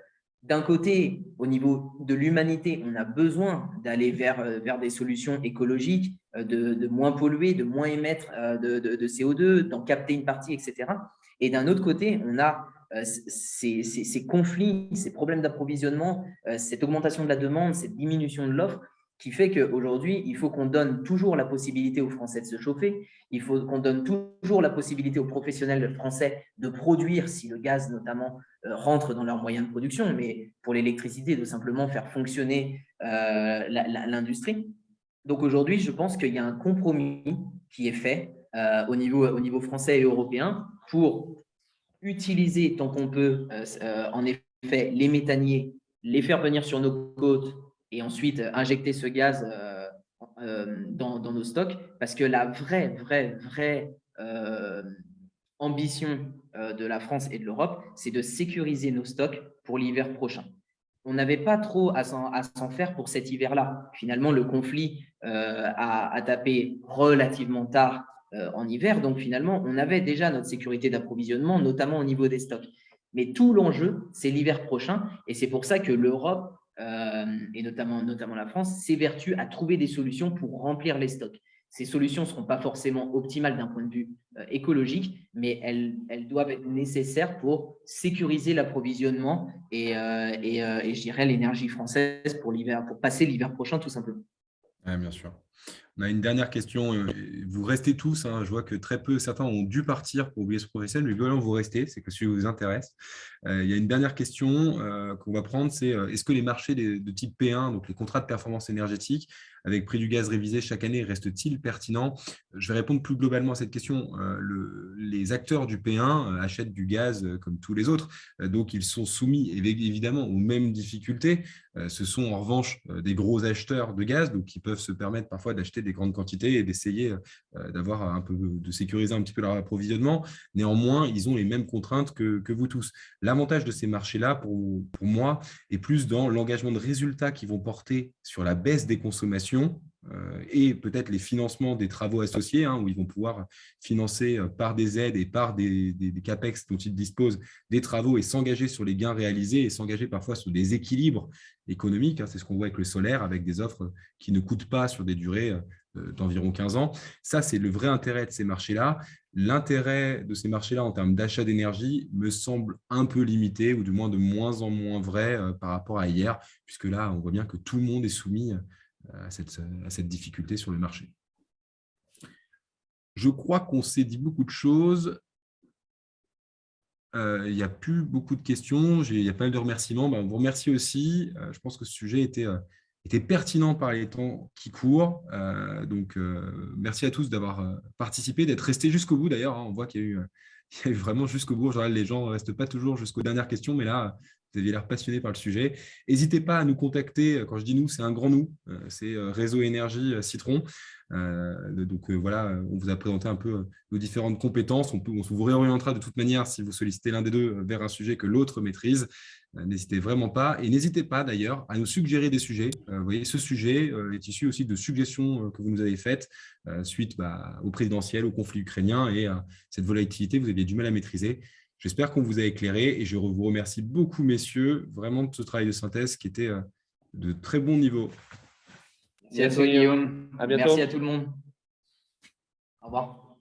C: d'un côté, au niveau de l'humanité, on a besoin d'aller vers des solutions écologiques, de moins polluer, de moins émettre de CO2, d'en capter une partie, etc. Et d'un autre côté, on a ces conflits, ces problèmes d'approvisionnement, cette augmentation de la demande, cette diminution de l'offre qui fait qu'aujourd'hui, il faut qu'on donne toujours la possibilité aux Français de se chauffer, il faut qu'on donne toujours la possibilité aux professionnels français de produire, si le gaz notamment rentre dans leurs moyens de production, mais pour l'électricité, de simplement faire fonctionner l'industrie. Donc aujourd'hui, je pense qu'il y a un compromis qui est fait au niveau français et européen pour utiliser tant qu'on peut, en effet, les méthaniers, les faire venir sur nos côtes et ensuite injecter ce gaz dans nos stocks, parce que la vraie ambition de la France et de l'Europe, c'est de sécuriser nos stocks pour l'hiver prochain. On n'avait pas trop à s'en faire pour cet hiver-là. Finalement, le conflit a tapé relativement tard en hiver. Donc, finalement, on avait déjà notre sécurité d'approvisionnement, notamment au niveau des stocks. Mais tout l'enjeu, c'est l'hiver prochain. Et c'est pour ça que l'Europe, et notamment la France, s'évertue à trouver des solutions pour remplir les stocks. Ces solutions ne seront pas forcément optimales d'un point de vue écologique, mais elles doivent être nécessaires pour sécuriser l'approvisionnement et je dirais l'énergie française pour passer l'hiver prochain, tout simplement.
A: Ouais, bien sûr. On a une dernière question. Vous restez tous. Hein. Je vois que très peu, certains ont dû partir pour oublier ce professionnel, mais globalement, vous restez. C'est que celui qui vous intéresse. Il y a une dernière question qu'on va prendre, c'est est-ce que les marchés de type P1, donc les contrats de performance énergétique, avec prix du gaz révisé chaque année, restent-ils pertinents? Je vais répondre plus globalement à cette question. Les acteurs du P1 achètent du gaz comme tous les autres, donc ils sont soumis évidemment aux mêmes difficultés. Ce sont en revanche des gros acheteurs de gaz, donc qui peuvent se permettre parfois d'acheter des grandes quantités et d'essayer d'avoir un peu de sécuriser un petit peu leur approvisionnement. Néanmoins, ils ont les mêmes contraintes que vous tous. L'avantage de ces marchés-là, pour moi, est plus dans l'engagement de résultats qui vont porter sur la baisse des consommations et peut-être les financements des travaux associés, où ils vont pouvoir financer par des aides et par des CAPEX dont ils disposent des travaux et s'engager sur les gains réalisés et s'engager parfois sur des équilibres économiques. C'est ce qu'on voit avec le solaire, avec des offres qui ne coûtent pas sur des durées d'environ 15 ans. Ça, c'est le vrai intérêt de ces marchés-là. L'intérêt de ces marchés-là en termes d'achat d'énergie me semble un peu limité ou du moins de moins en moins vrai par rapport à hier, puisque là, on voit bien que tout le monde est soumis à cette difficulté sur le marché. Je crois qu'on s'est dit beaucoup de choses. Il n'y a plus beaucoup de questions. Il y a pas mal de remerciements. On vous remercie aussi. Je pense que ce sujet était pertinent par les temps qui courent. Donc, merci à tous d'avoir participé, d'être restés jusqu'au bout d'ailleurs. On voit qu'il y a eu vraiment jusqu'au bout. En général, les gens ne restent pas toujours jusqu'aux dernières questions, mais là, vous aviez l'air passionnés par le sujet. N'hésitez pas à nous contacter. Quand je dis nous, c'est un grand nous. C'est Réseau Énergie Citron. Donc voilà, on vous a présenté un peu nos différentes compétences. On vous réorientera de toute manière si vous sollicitez l'un des deux vers un sujet que l'autre maîtrise. N'hésitez vraiment pas. Et n'hésitez pas d'ailleurs à nous suggérer des sujets. Vous voyez, ce sujet est issu aussi de suggestions que vous nous avez faites suite au présidentiel, au conflit ukrainien et à cette volatilité que vous aviez du mal à maîtriser. J'espère qu'on vous a éclairé et je vous remercie beaucoup, messieurs, vraiment de ce travail de synthèse qui était de très bon niveau.
C: Merci à toi, Guillaume.
B: À bientôt.
C: Merci à tout le monde. Au revoir.